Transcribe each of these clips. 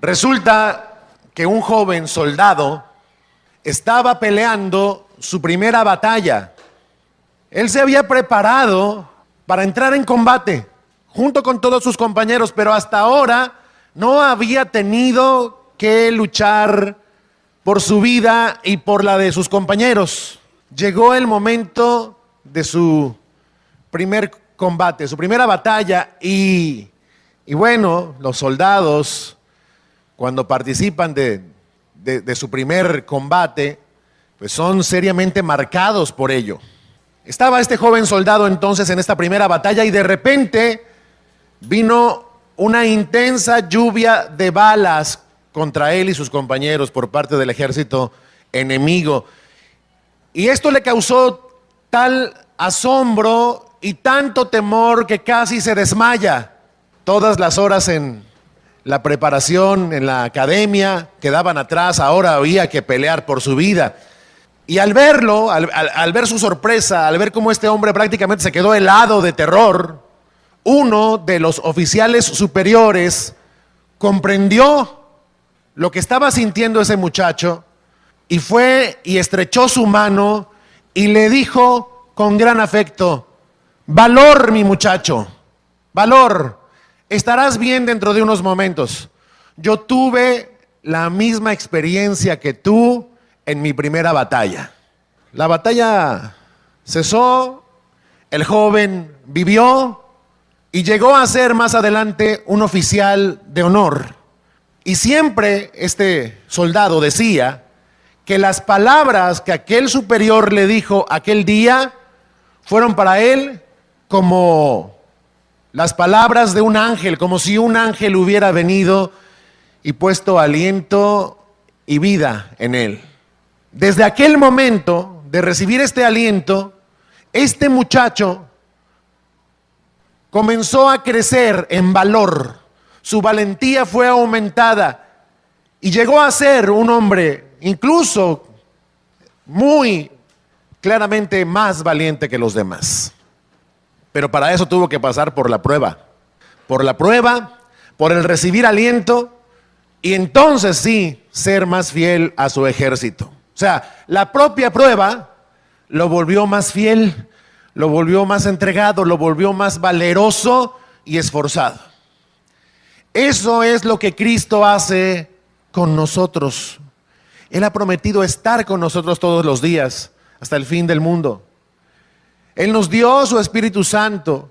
Resulta que un joven soldado estaba peleando su primera batalla. Él se había preparado para entrar en combate junto con todos sus compañeros, pero hasta ahora no había tenido que luchar por su vida y por la de sus compañeros. Llegó el momento de su primer combate, su primera batalla, y bueno, los soldados, cuando participan de su primer combate, pues son seriamente marcados por ello. Estaba este joven soldado entonces en esta primera batalla y de repente vino una intensa lluvia de balas contra él y sus compañeros por parte del ejército enemigo. Y esto le causó tal asombro y tanto temor que casi se desmaya. Todas las horas en la preparación, en la academia, quedaban atrás, ahora había que pelear por su vida. Y al verlo, al ver su sorpresa, al ver cómo este hombre prácticamente se quedó helado de terror, uno de los oficiales superiores comprendió lo que estaba sintiendo ese muchacho y fue y estrechó su mano y le dijo con gran afecto: valor, mi muchacho, valor, estarás bien dentro de unos momentos. Yo tuve la misma experiencia que tú en mi primera batalla. La batalla cesó, el joven vivió y llegó a ser más adelante un oficial de honor. Y siempre este soldado decía que las palabras que aquel superior le dijo aquel día fueron para él como las palabras de un ángel, como si un ángel hubiera venido y puesto aliento y vida en él. Desde aquel momento de recibir este aliento, este muchacho comenzó a crecer en valor. Su valentía fue aumentada y llegó a ser un hombre incluso muy claramente más valiente que los demás. Pero para eso tuvo que pasar por la prueba, por el recibir aliento y entonces sí ser más fiel a su ejército. O sea, la propia prueba lo volvió más fiel, lo volvió más entregado, lo volvió más valeroso y esforzado. Eso es lo que Cristo hace con nosotros. Él ha prometido estar con nosotros todos los días hasta el fin del mundo. Él nos dio su Espíritu Santo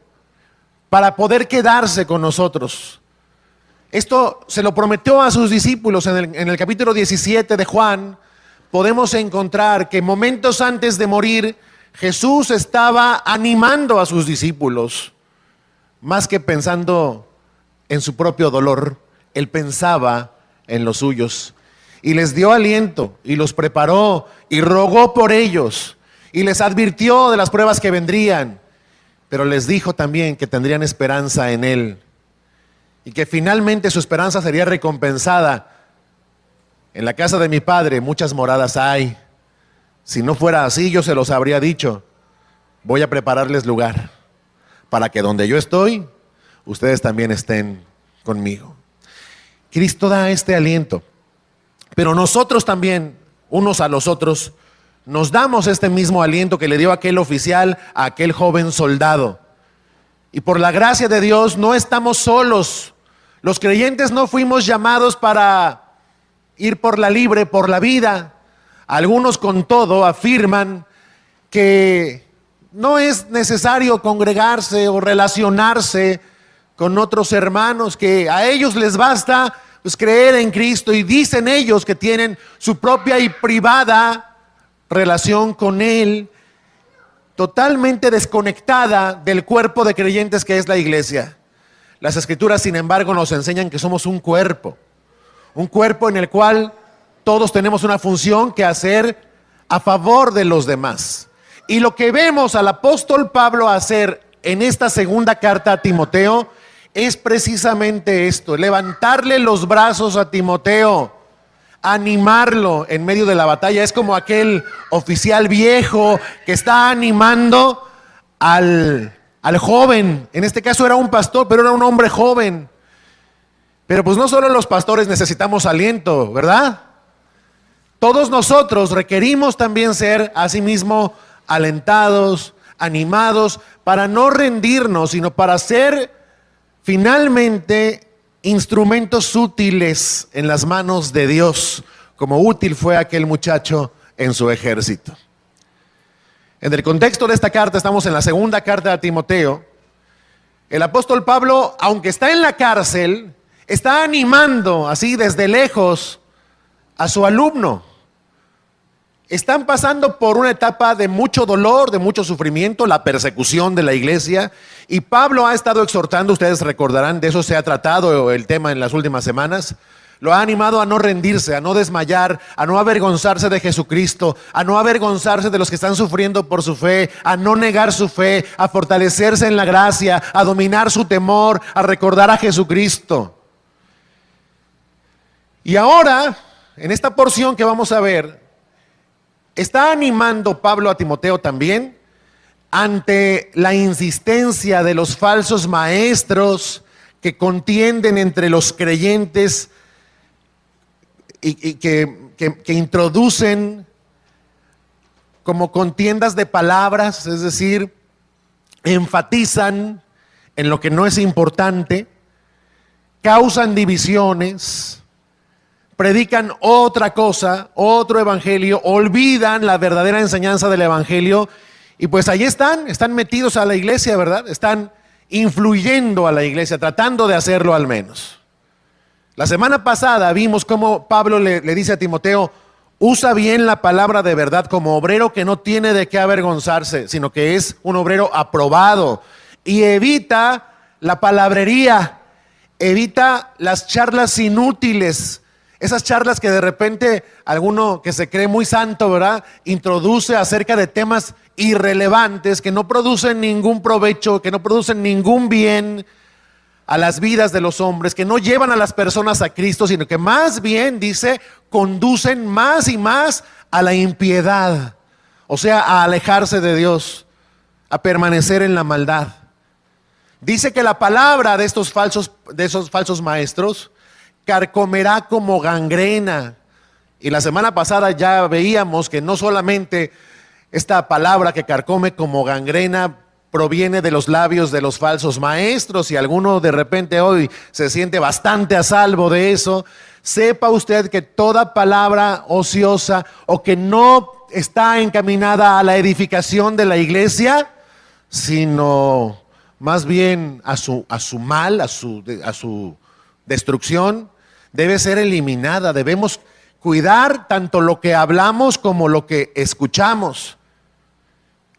para poder quedarse con nosotros. Esto se lo prometió a sus discípulos en el capítulo 17 de Juan. Podemos encontrar que momentos antes de morir, Jesús estaba animando a sus discípulos, más que pensando en su propio dolor, Él pensaba en los suyos. Y les dio aliento, y los preparó, y rogó por ellos, y les advirtió de las pruebas que vendrían, pero les dijo también que tendrían esperanza en Él, y que finalmente su esperanza sería recompensada. En la casa de mi Padre muchas moradas hay. Si no fuera así, yo se los habría dicho. Voy a prepararles lugar para que donde yo estoy, ustedes también estén conmigo. Cristo da este aliento, pero nosotros también, unos a los otros, nos damos este mismo aliento que le dio aquel oficial a aquel joven soldado. Y por la gracia de Dios no estamos solos. Los creyentes no fuimos llamados para ir por la libre, por la vida. Algunos con todo afirman que no es necesario congregarse o relacionarse con otros hermanos, que a ellos les basta pues creer en Cristo, y dicen ellos que tienen su propia y privada relación con Él, totalmente desconectada del cuerpo de creyentes que es la iglesia. Las Escrituras, sin embargo, nos enseñan que somos un cuerpo en el cual todos tenemos una función que hacer a favor de los demás. Y lo que vemos al apóstol Pablo hacer en esta segunda carta a Timoteo es precisamente esto: levantarle los brazos a Timoteo, animarlo en medio de la batalla. Es como aquel oficial viejo que está animando al joven. En este caso era un pastor, pero era un hombre joven. Pero pues no solo los pastores necesitamos aliento, ¿verdad? Todos nosotros requerimos también ser asimismo alentados, animados, para no rendirnos, sino para ser finalmente instrumentos útiles en las manos de Dios, como útil fue aquel muchacho en su ejército. En el contexto de esta carta, estamos en la segunda carta a Timoteo. El apóstol Pablo, aunque está en la cárcel, está animando así desde lejos a su alumno. Están pasando por una etapa de mucho dolor, de mucho sufrimiento, la persecución de la iglesia. Y Pablo ha estado exhortando, ustedes recordarán, de eso se ha tratado el tema en las últimas semanas. Lo ha animado a no rendirse, a no desmayar, a no avergonzarse de Jesucristo, a no avergonzarse de los que están sufriendo por su fe, a no negar su fe, a fortalecerse en la gracia, a dominar su temor, a recordar a Jesucristo. Y ahora, en esta porción que vamos a ver, está animando Pablo a Timoteo también ante la insistencia de los falsos maestros que contienden entre los creyentes y que introducen como contiendas de palabras, es decir, enfatizan en lo que no es importante, causan divisiones, predican otra cosa, otro evangelio, olvidan la verdadera enseñanza del evangelio y pues ahí están metidos a la iglesia, ¿verdad? Están influyendo a la iglesia, tratando de hacerlo al menos. La semana pasada vimos cómo Pablo le dice a Timoteo, usa bien la palabra de verdad como obrero que no tiene de qué avergonzarse, sino que es un obrero aprobado, y evita la palabrería, evita las charlas inútiles, esas charlas que de repente alguno que se cree muy santo, ¿verdad?, introduce acerca de temas irrelevantes que no producen ningún provecho, que no producen ningún bien a las vidas de los hombres, que no llevan a las personas a Cristo, sino que más bien, dice, conducen más y más a la impiedad, o sea, a alejarse de Dios, a permanecer en la maldad. Dice que la palabra de esos falsos maestros carcomerá como gangrena. Y la semana pasada ya veíamos que no solamente esta palabra que carcome como gangrena proviene de los labios de los falsos maestros, y alguno de repente hoy se siente bastante a salvo de eso, sepa usted que toda palabra ociosa o que no está encaminada a la edificación de la iglesia, sino más bien a su mal, a su destrucción, debe ser eliminada. Debemos cuidar tanto lo que hablamos como lo que escuchamos.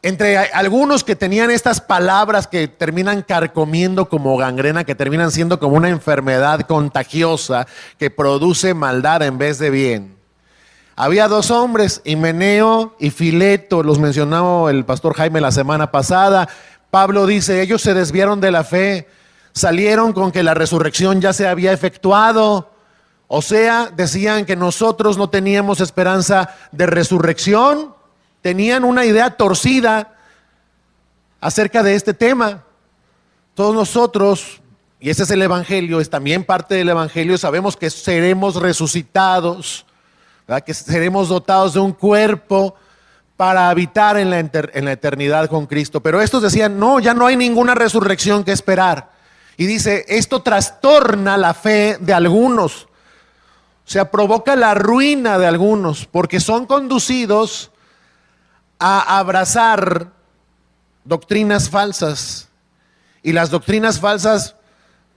Entre algunos que tenían estas palabras que terminan carcomiendo como gangrena, que terminan siendo como una enfermedad contagiosa que produce maldad en vez de bien, había dos hombres, Himeneo y Fileto, los mencionó el pastor Jaime la semana pasada. Pablo dice, ellos se desviaron de la fe, salieron con que la resurrección ya se había efectuado. O sea, decían que nosotros no teníamos esperanza de resurrección. Tenían una idea torcida acerca de este tema. Todos nosotros, y ese es el evangelio, es también parte del evangelio, sabemos que seremos resucitados, ¿verdad?, que seremos dotados de un cuerpo para habitar en la eternidad con Cristo. Pero estos decían, no, ya no hay ninguna resurrección que esperar. Y dice, esto trastorna la fe de algunos. O sea, provoca la ruina de algunos, porque son conducidos a abrazar doctrinas falsas. Y las doctrinas falsas,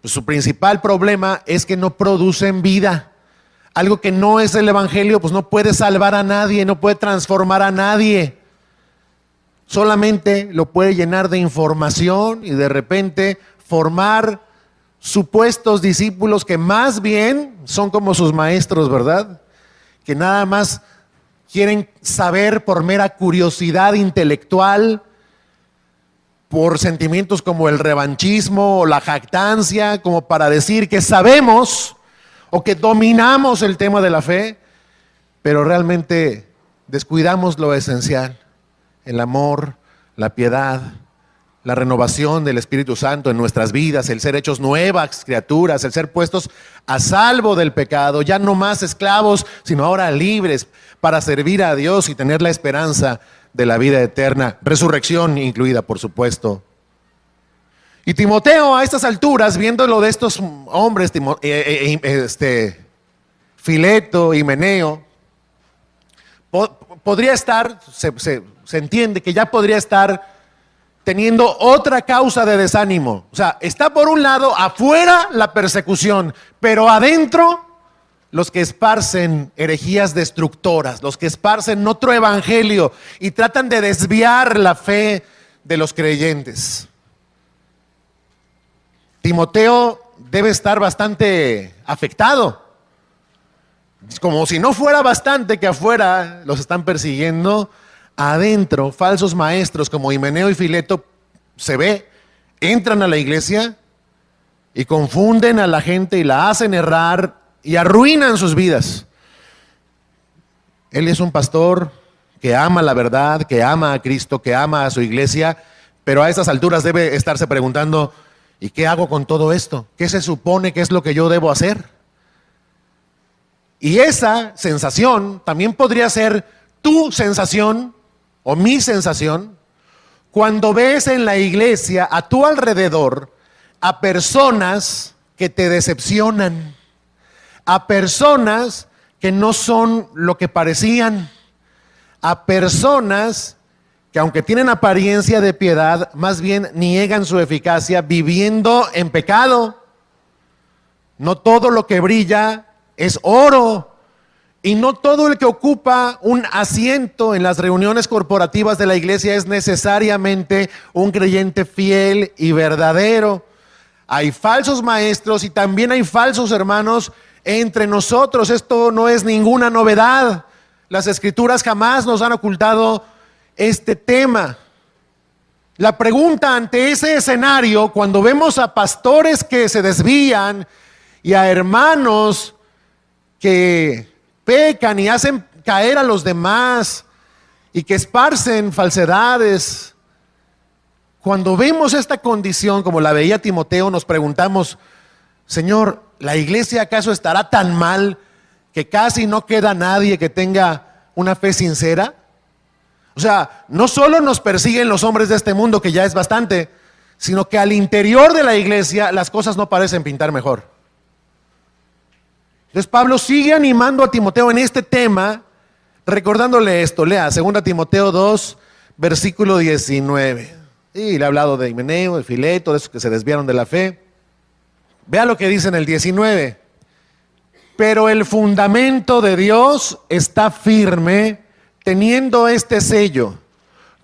pues su principal problema es que no producen vida. Algo que no es el evangelio, pues no puede salvar a nadie, no puede transformar a nadie. Solamente lo puede llenar de información y de repente formar supuestos discípulos que más bien son como sus maestros, ¿verdad? Que nada más quieren saber por mera curiosidad intelectual, por sentimientos como el revanchismo o la jactancia, como para decir que sabemos o que dominamos el tema de la fe, pero realmente descuidamos lo esencial, el amor, la piedad, la renovación del Espíritu Santo en nuestras vidas, el ser hechos nuevas criaturas, el ser puestos a salvo del pecado, ya no más esclavos, sino ahora libres para servir a Dios y tener la esperanza de la vida eterna, resurrección incluida, por supuesto. Y Timoteo, a estas alturas, viendo lo de estos hombres, Fileto, Himeneo, podría estar, se entiende que ya podría estar teniendo otra causa de desánimo. O sea, está por un lado afuera la persecución, pero adentro los que esparcen herejías destructoras, los que esparcen otro evangelio y tratan de desviar la fe de los creyentes. Timoteo debe estar bastante afectado. Como si no fuera bastante que afuera los están persiguiendo, adentro falsos maestros como Himeneo y Fileto se ve, entran a la iglesia y confunden a la gente y la hacen errar y arruinan sus vidas. Él es un pastor que ama la verdad, que ama a Cristo, que ama a su iglesia, pero a estas alturas debe estarse preguntando, ¿y qué hago con todo esto? ¿Qué se supone que es lo que yo debo hacer? Y esa sensación también podría ser tu sensación o mi sensación cuando ves en la iglesia a tu alrededor a personas que te decepcionan, a personas que no son lo que parecían, a personas que aunque tienen apariencia de piedad, más bien niegan su eficacia viviendo en pecado. No todo lo que brilla es oro, y no todo el que ocupa un asiento en las reuniones corporativas de la iglesia es necesariamente un creyente fiel y verdadero. Hay falsos maestros y también hay falsos hermanos entre nosotros. Esto no es ninguna novedad. Las escrituras jamás nos han ocultado este tema. La pregunta ante ese escenario, cuando vemos a pastores que se desvían y a hermanos que pecan y hacen caer a los demás y que esparcen falsedades, cuando vemos esta condición como la veía Timoteo, nos preguntamos, Señor, ¿la iglesia acaso estará tan mal que casi no queda nadie que tenga una fe sincera? O sea, no solo nos persiguen los hombres de este mundo, que ya es bastante, sino que al interior de la iglesia las cosas no parecen pintar mejor. Entonces Pablo sigue animando a Timoteo en este tema, recordándole esto. Lea 2 Timoteo 2, versículo 19. Y le ha hablado de Himeneo, de Fileto, de esos que se desviaron de la fe. Vea lo que dice en el 19. Pero el fundamento de Dios está firme, teniendo este sello.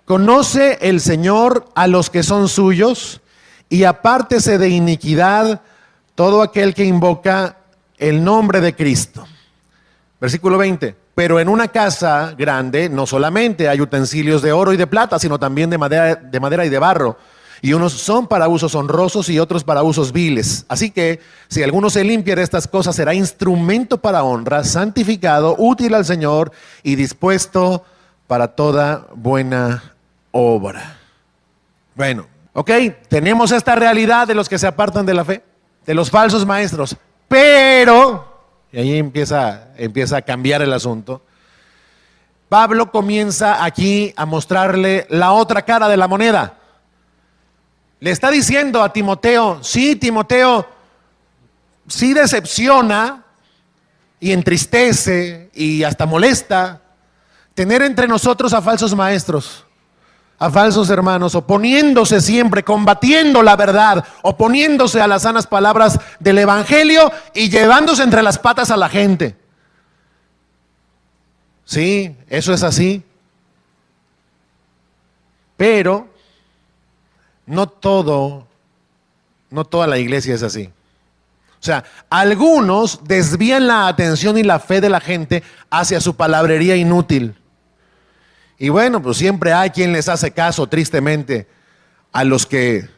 Conoce el Señor a los que son suyos, y apártese de iniquidad todo aquel que invoca el nombre de Cristo. Versículo 20. Pero en una casa grande no solamente hay utensilios de oro y de plata, sino también de madera y de barro. Y unos son para usos honrosos y otros para usos viles. Así que si alguno se limpia de estas cosas, será instrumento para honra, santificado, útil al Señor y dispuesto para toda buena obra. Bueno, ok, tenemos esta realidad de los que se apartan de la fe, de los falsos maestros. Pero, y ahí empieza a cambiar el asunto, Pablo comienza aquí a mostrarle la otra cara de la moneda. Le está diciendo a Timoteo, sí, Timoteo, sí decepciona y entristece y hasta molesta tener entre nosotros a falsos maestros, a falsos hermanos, oponiéndose siempre, combatiendo la verdad, oponiéndose a las sanas palabras del evangelio y llevándose entre las patas a la gente. Sí, eso es así. Pero no toda la iglesia es así. O sea, algunos desvían la atención y la fe de la gente hacia su palabrería inútil. Y bueno, pues siempre hay quien les hace caso, tristemente, a los que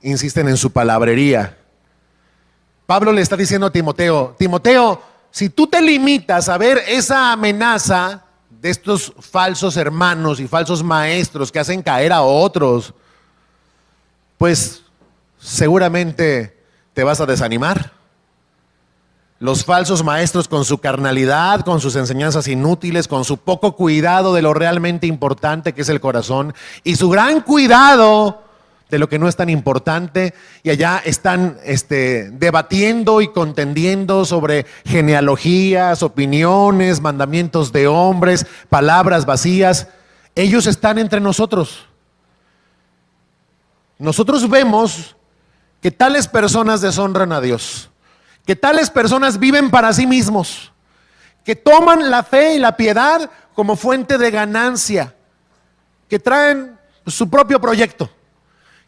insisten en su palabrería. Pablo le está diciendo a Timoteo, Timoteo, si tú te limitas a ver esa amenaza de estos falsos hermanos y falsos maestros que hacen caer a otros, pues seguramente te vas a desanimar. Los falsos maestros con su carnalidad, con sus enseñanzas inútiles, con su poco cuidado de lo realmente importante que es el corazón y su gran cuidado de lo que no es tan importante, y allá están debatiendo y contendiendo sobre genealogías, opiniones, mandamientos de hombres, palabras vacías. Ellos están entre nosotros. Nosotros vemos que tales personas deshonran a Dios, que tales personas viven para sí mismos, que toman la fe y la piedad como fuente de ganancia, que traen su propio proyecto,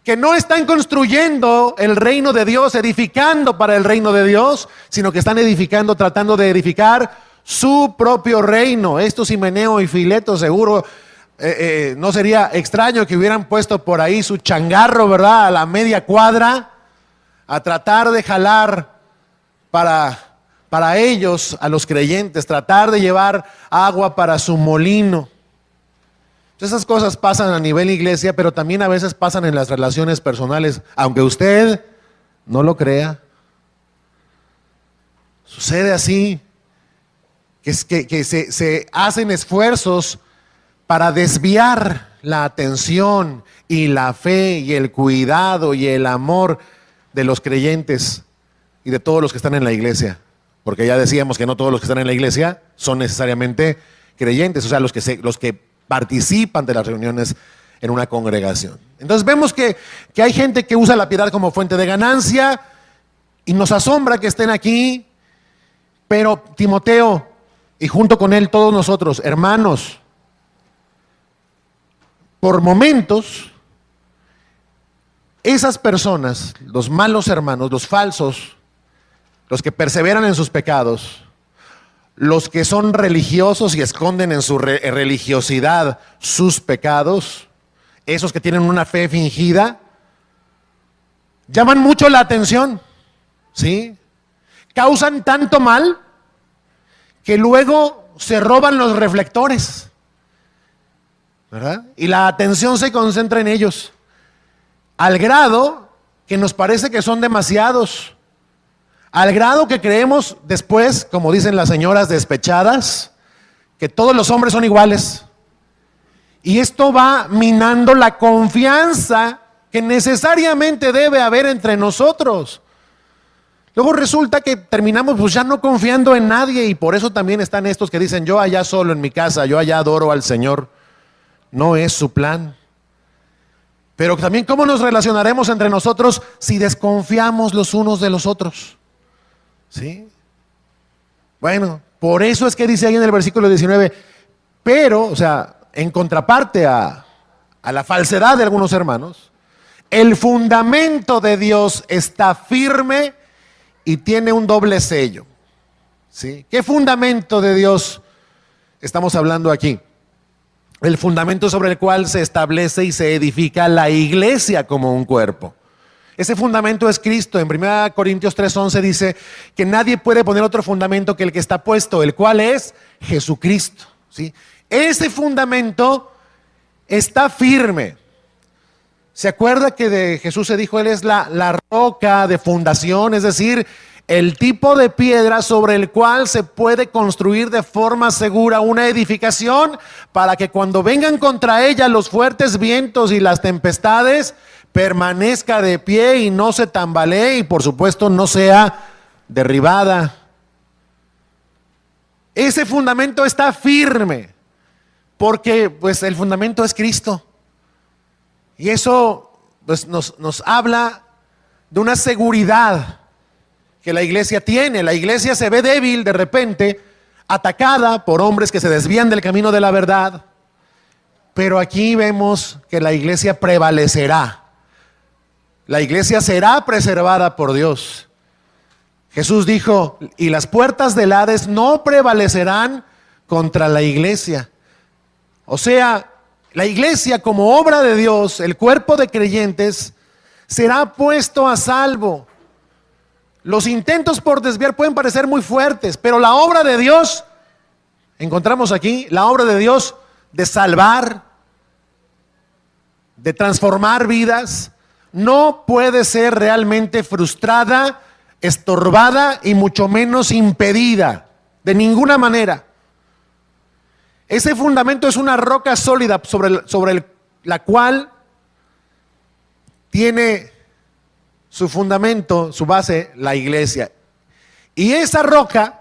que no están construyendo el reino de Dios, edificando para el reino de Dios, sino que están edificando, tratando de edificar su propio reino. Estos Himeneo y Fileto seguro no sería extraño que hubieran puesto por ahí su changarro, ¿verdad?, a la media cuadra, a tratar de jalar para ellos, a los creyentes, tratar de llevar agua para su molino. Esas cosas pasan a nivel iglesia, pero también a veces pasan en las relaciones personales, aunque usted no lo crea. Sucede así, que se hacen esfuerzos para desviar la atención y la fe y el cuidado y el amor de los creyentes y de todos los que están en la iglesia, porque ya decíamos que no todos los que están en la iglesia son necesariamente creyentes, o sea, los que participan de las reuniones en una congregación. Entonces vemos que hay gente que usa la piedad como fuente de ganancia y nos asombra que estén aquí, pero Timoteo y junto con él todos nosotros, hermanos, por momentos esas personas, los malos hermanos, los falsos, los que perseveran en sus pecados, los que son religiosos y esconden en su religiosidad sus pecados, esos que tienen una fe fingida, llaman mucho la atención, ¿sí? Causan tanto mal que luego se roban los reflectores, ¿verdad? Y la atención se concentra en ellos, al grado que nos parece que son demasiados. Al grado que creemos después, como dicen las señoras despechadas, que todos los hombres son iguales. Y esto va minando la confianza que necesariamente debe haber entre nosotros. Luego resulta que terminamos pues ya no confiando en nadie, y por eso también están estos que dicen: yo allá solo en mi casa, yo allá adoro al Señor. No es su plan. Pero también, ¿cómo nos relacionaremos entre nosotros si desconfiamos los unos de los otros? ¿Sí? Bueno, por eso es que dice ahí en el versículo 19, pero, o sea, en contraparte a la falsedad de algunos hermanos, el fundamento de Dios está firme y tiene un doble sello. ¿Sí? ¿Qué fundamento de Dios estamos hablando aquí? El fundamento sobre el cual se establece y se edifica la iglesia como un cuerpo. Ese fundamento es Cristo. En 1 Corintios 3:11 dice que nadie puede poner otro fundamento que el que está puesto, el cual es Jesucristo, ¿sí? Ese fundamento está firme. ¿Se acuerda que de Jesús se dijo: Él es la roca de fundación? Es decir, el tipo de piedra sobre el cual se puede construir de forma segura una edificación para que cuando vengan contra ella los fuertes vientos y las tempestades, permanezca de pie y no se tambalee, y por supuesto no sea derribada. Ese fundamento está firme porque pues el fundamento es Cristo, y eso pues nos habla de una seguridad que la iglesia tiene. La iglesia se ve débil de repente, atacada por hombres que se desvían del camino de la verdad, pero aquí vemos que la iglesia prevalecerá. La iglesia será preservada por Dios. Jesús dijo: y las puertas del Hades no prevalecerán contra la iglesia. O sea, la iglesia como obra de Dios, el cuerpo de creyentes, será puesto a salvo. Los intentos por desviar pueden parecer muy fuertes, pero la obra de Dios, encontramos aquí, la obra de Dios de salvar, de transformar vidas, no puede ser realmente frustrada, estorbada y mucho menos impedida, de ninguna manera. Ese fundamento es una roca sólida sobre la cual tiene su fundamento, su base, la iglesia. Y esa roca,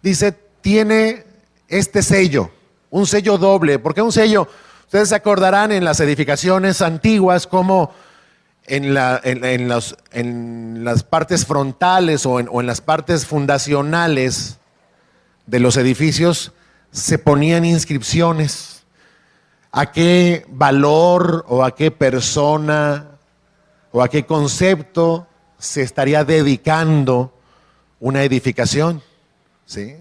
dice, tiene este sello, un sello doble. ¿Por qué un sello? Ustedes se acordarán en las edificaciones antiguas como en las partes frontales o en las partes fundacionales de los edificios se ponían inscripciones. ¿A qué valor o a qué persona o a qué concepto se estaría dedicando una edificación? ¿Sí?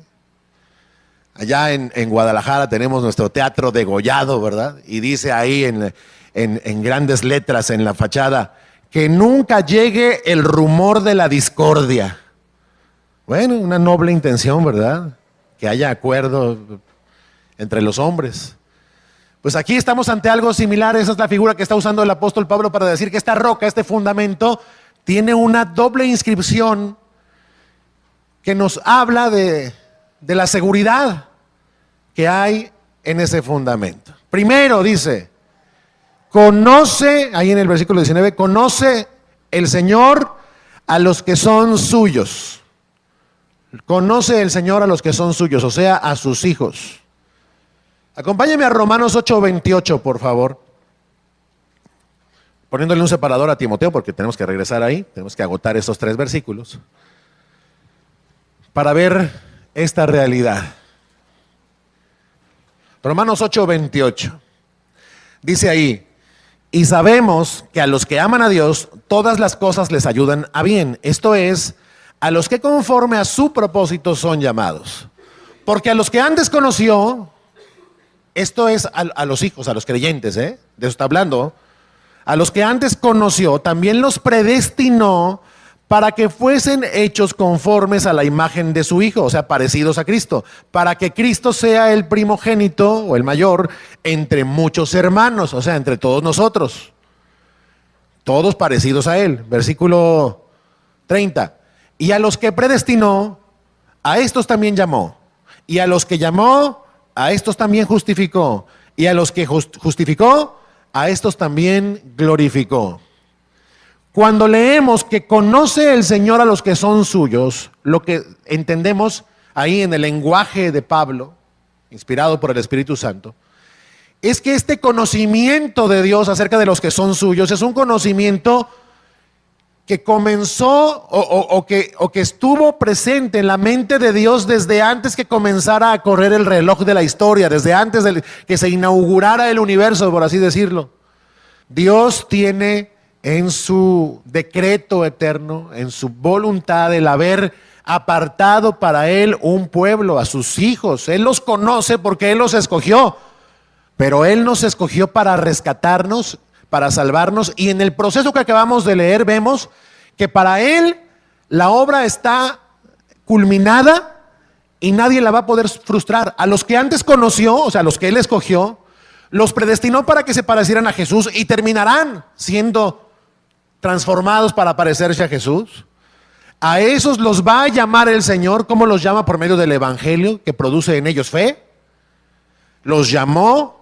Allá en Guadalajara tenemos nuestro teatro degollado, ¿verdad? Y dice ahí en grandes letras en la fachada, que nunca llegue el rumor de la discordia. Bueno, una noble intención, ¿verdad? Que haya acuerdo entre los hombres. Pues aquí estamos ante algo similar. Esa es la figura que está usando el apóstol Pablo para decir que esta roca, este fundamento, tiene una doble inscripción que nos habla de la seguridad que hay en ese fundamento. Primero dice, conoce, ahí en el versículo 19, conoce el Señor a los que son suyos. Conoce el Señor a los que son suyos, o sea, a sus hijos. Acompáñame a Romanos 8:28, por favor. Poniéndole un separador a Timoteo, porque tenemos que regresar ahí, tenemos que agotar estos 3 versículos para ver esta realidad. Romanos 8:28. Dice ahí, y sabemos que a los que aman a Dios, todas las cosas les ayudan a bien. Esto es, a los que conforme a su propósito son llamados. Porque a los que antes conoció, esto es a los hijos, a los creyentes, de eso está hablando. A los que antes conoció, también los predestinó para que fuesen hechos conformes a la imagen de su Hijo, o sea, parecidos a Cristo, para que Cristo sea el primogénito o el mayor entre muchos hermanos, o sea, entre todos nosotros, todos parecidos a Él. Versículo 30. Y a los que predestinó, a estos también llamó, y a los que llamó, a estos también justificó, y a los que justificó, a estos también glorificó. Cuando leemos que conoce el Señor a los que son suyos, lo que entendemos ahí en el lenguaje de Pablo, inspirado por el Espíritu Santo, es que este conocimiento de Dios acerca de los que son suyos es un conocimiento que comenzó o que estuvo presente en la mente de Dios desde antes que comenzara a correr el reloj de la historia, desde antes de que se inaugurara el universo, por así decirlo. Dios tiene en su decreto eterno, en su voluntad, el haber apartado para Él un pueblo, a sus hijos. Él los conoce porque Él los escogió, pero Él nos escogió para rescatarnos, para salvarnos, y en el proceso que acabamos de leer vemos que para Él la obra está culminada y nadie la va a poder frustrar. A los que antes conoció, o sea, a los que Él escogió, los predestinó para que se parecieran a Jesús y terminarán siendo transformados para parecerse a Jesús. A esos los va a llamar el Señor. ¿Cómo los llama? Por medio del Evangelio que produce en ellos fe. Los llamó.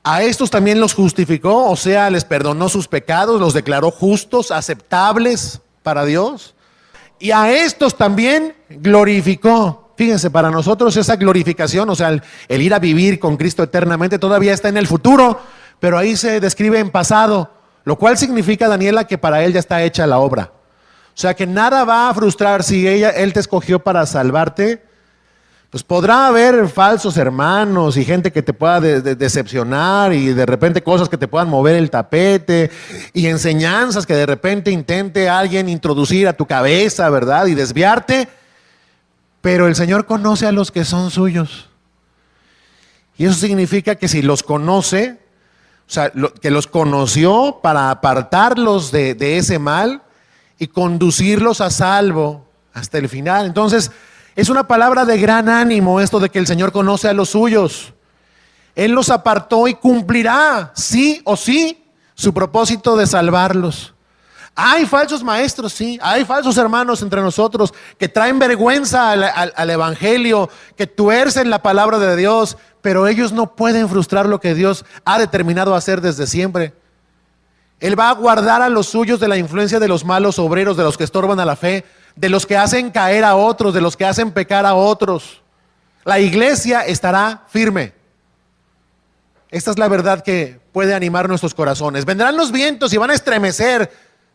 A estos también los justificó, o sea, les perdonó sus pecados, los declaró justos, aceptables para Dios. Y a estos también glorificó. Fíjense, para nosotros esa glorificación, o sea, el ir a vivir con Cristo eternamente, todavía está en el futuro, pero ahí se describe en pasado, lo cual significa, Daniela, que para Él ya está hecha la obra. O sea, que nada va a frustrar si Él te escogió para salvarte. Pues podrá haber falsos hermanos y gente que te pueda decepcionar y de repente cosas que te puedan mover el tapete y enseñanzas que de repente intente alguien introducir a tu cabeza, ¿verdad? Y desviarte. Pero el Señor conoce a los que son suyos. Y eso significa que si los conoce, o sea, que los conoció para apartarlos de ese mal y conducirlos a salvo hasta el final. Entonces, es una palabra de gran ánimo esto de que el Señor conoce a los suyos. Él los apartó y cumplirá, sí o sí, su propósito de salvarlos. Hay falsos maestros, sí, hay falsos hermanos entre nosotros que traen vergüenza al evangelio, que tuercen la palabra de Dios, pero ellos no pueden frustrar lo que Dios ha determinado hacer desde siempre. Él va a guardar a los suyos de la influencia de los malos obreros, de los que estorban a la fe, de los que hacen caer a otros, de los que hacen pecar a otros. La iglesia estará firme. Esta es la verdad que puede animar nuestros corazones. Vendrán los vientos y van a estremecer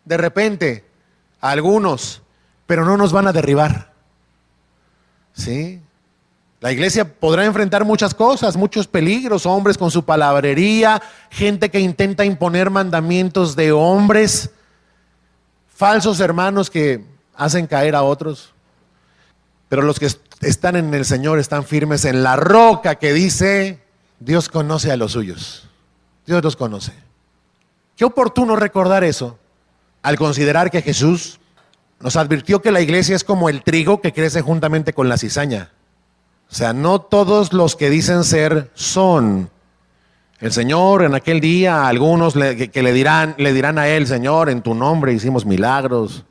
de repente a algunos, pero no nos van a derribar. ¿Sí? La iglesia podrá enfrentar muchas cosas, muchos peligros, hombres con su palabrería, gente que intenta imponer mandamientos de hombres, falsos hermanos que hacen caer a otros. Pero los que están en el Señor están firmes en la roca que dice, Dios conoce a los suyos. Dios los conoce. Qué oportuno recordar eso al considerar que Jesús nos advirtió que la iglesia es como el trigo que crece juntamente con la cizaña. O sea, no todos los que dicen ser son. El Señor en aquel día, a algunos que le dirán a Él, Señor, en tu nombre hicimos milagros.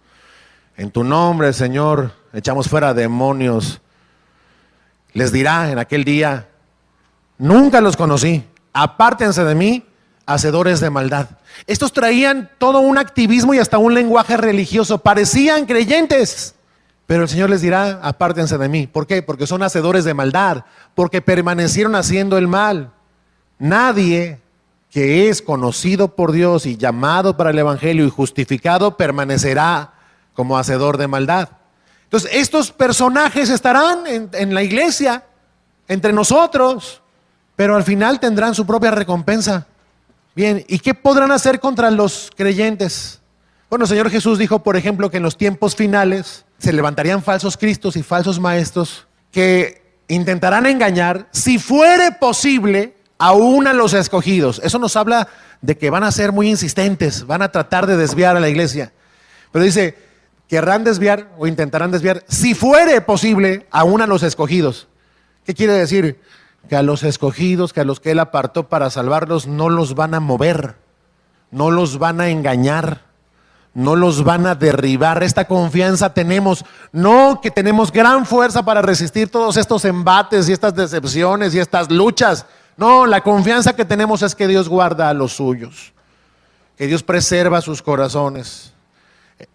En tu nombre, Señor, echamos fuera demonios. Les dirá en aquel día, nunca los conocí, apártense de mí, hacedores de maldad. Estos traían todo un activismo y hasta un lenguaje religioso, parecían creyentes, pero el Señor les dirá, apártense de mí. ¿Por qué? Porque son hacedores de maldad, porque permanecieron haciendo el mal. Nadie que es conocido por Dios y llamado para el evangelio y justificado permanecerá como hacedor de maldad. Entonces estos personajes estarán en la iglesia, entre nosotros, pero al final tendrán su propia recompensa. Bien, ¿y qué podrán hacer contra los creyentes? Bueno, el Señor Jesús dijo, por ejemplo, que en los tiempos finales se levantarían falsos cristos y falsos maestros que intentarán engañar, si fuere posible, aún a los escogidos. Eso nos habla de que van a ser muy insistentes, van a tratar de desviar a la iglesia. Pero dice, querrán desviar o intentarán desviar, si fuere posible, aún a los escogidos. ¿Qué quiere decir? Que a los escogidos, que a los que Él apartó para salvarlos, no los van a mover, no los van a engañar, no los van a derribar. Esta confianza tenemos, no que tenemos gran fuerza para resistir todos estos embates y estas decepciones y estas luchas. No, la confianza que tenemos es que Dios guarda a los suyos, que Dios preserva sus corazones.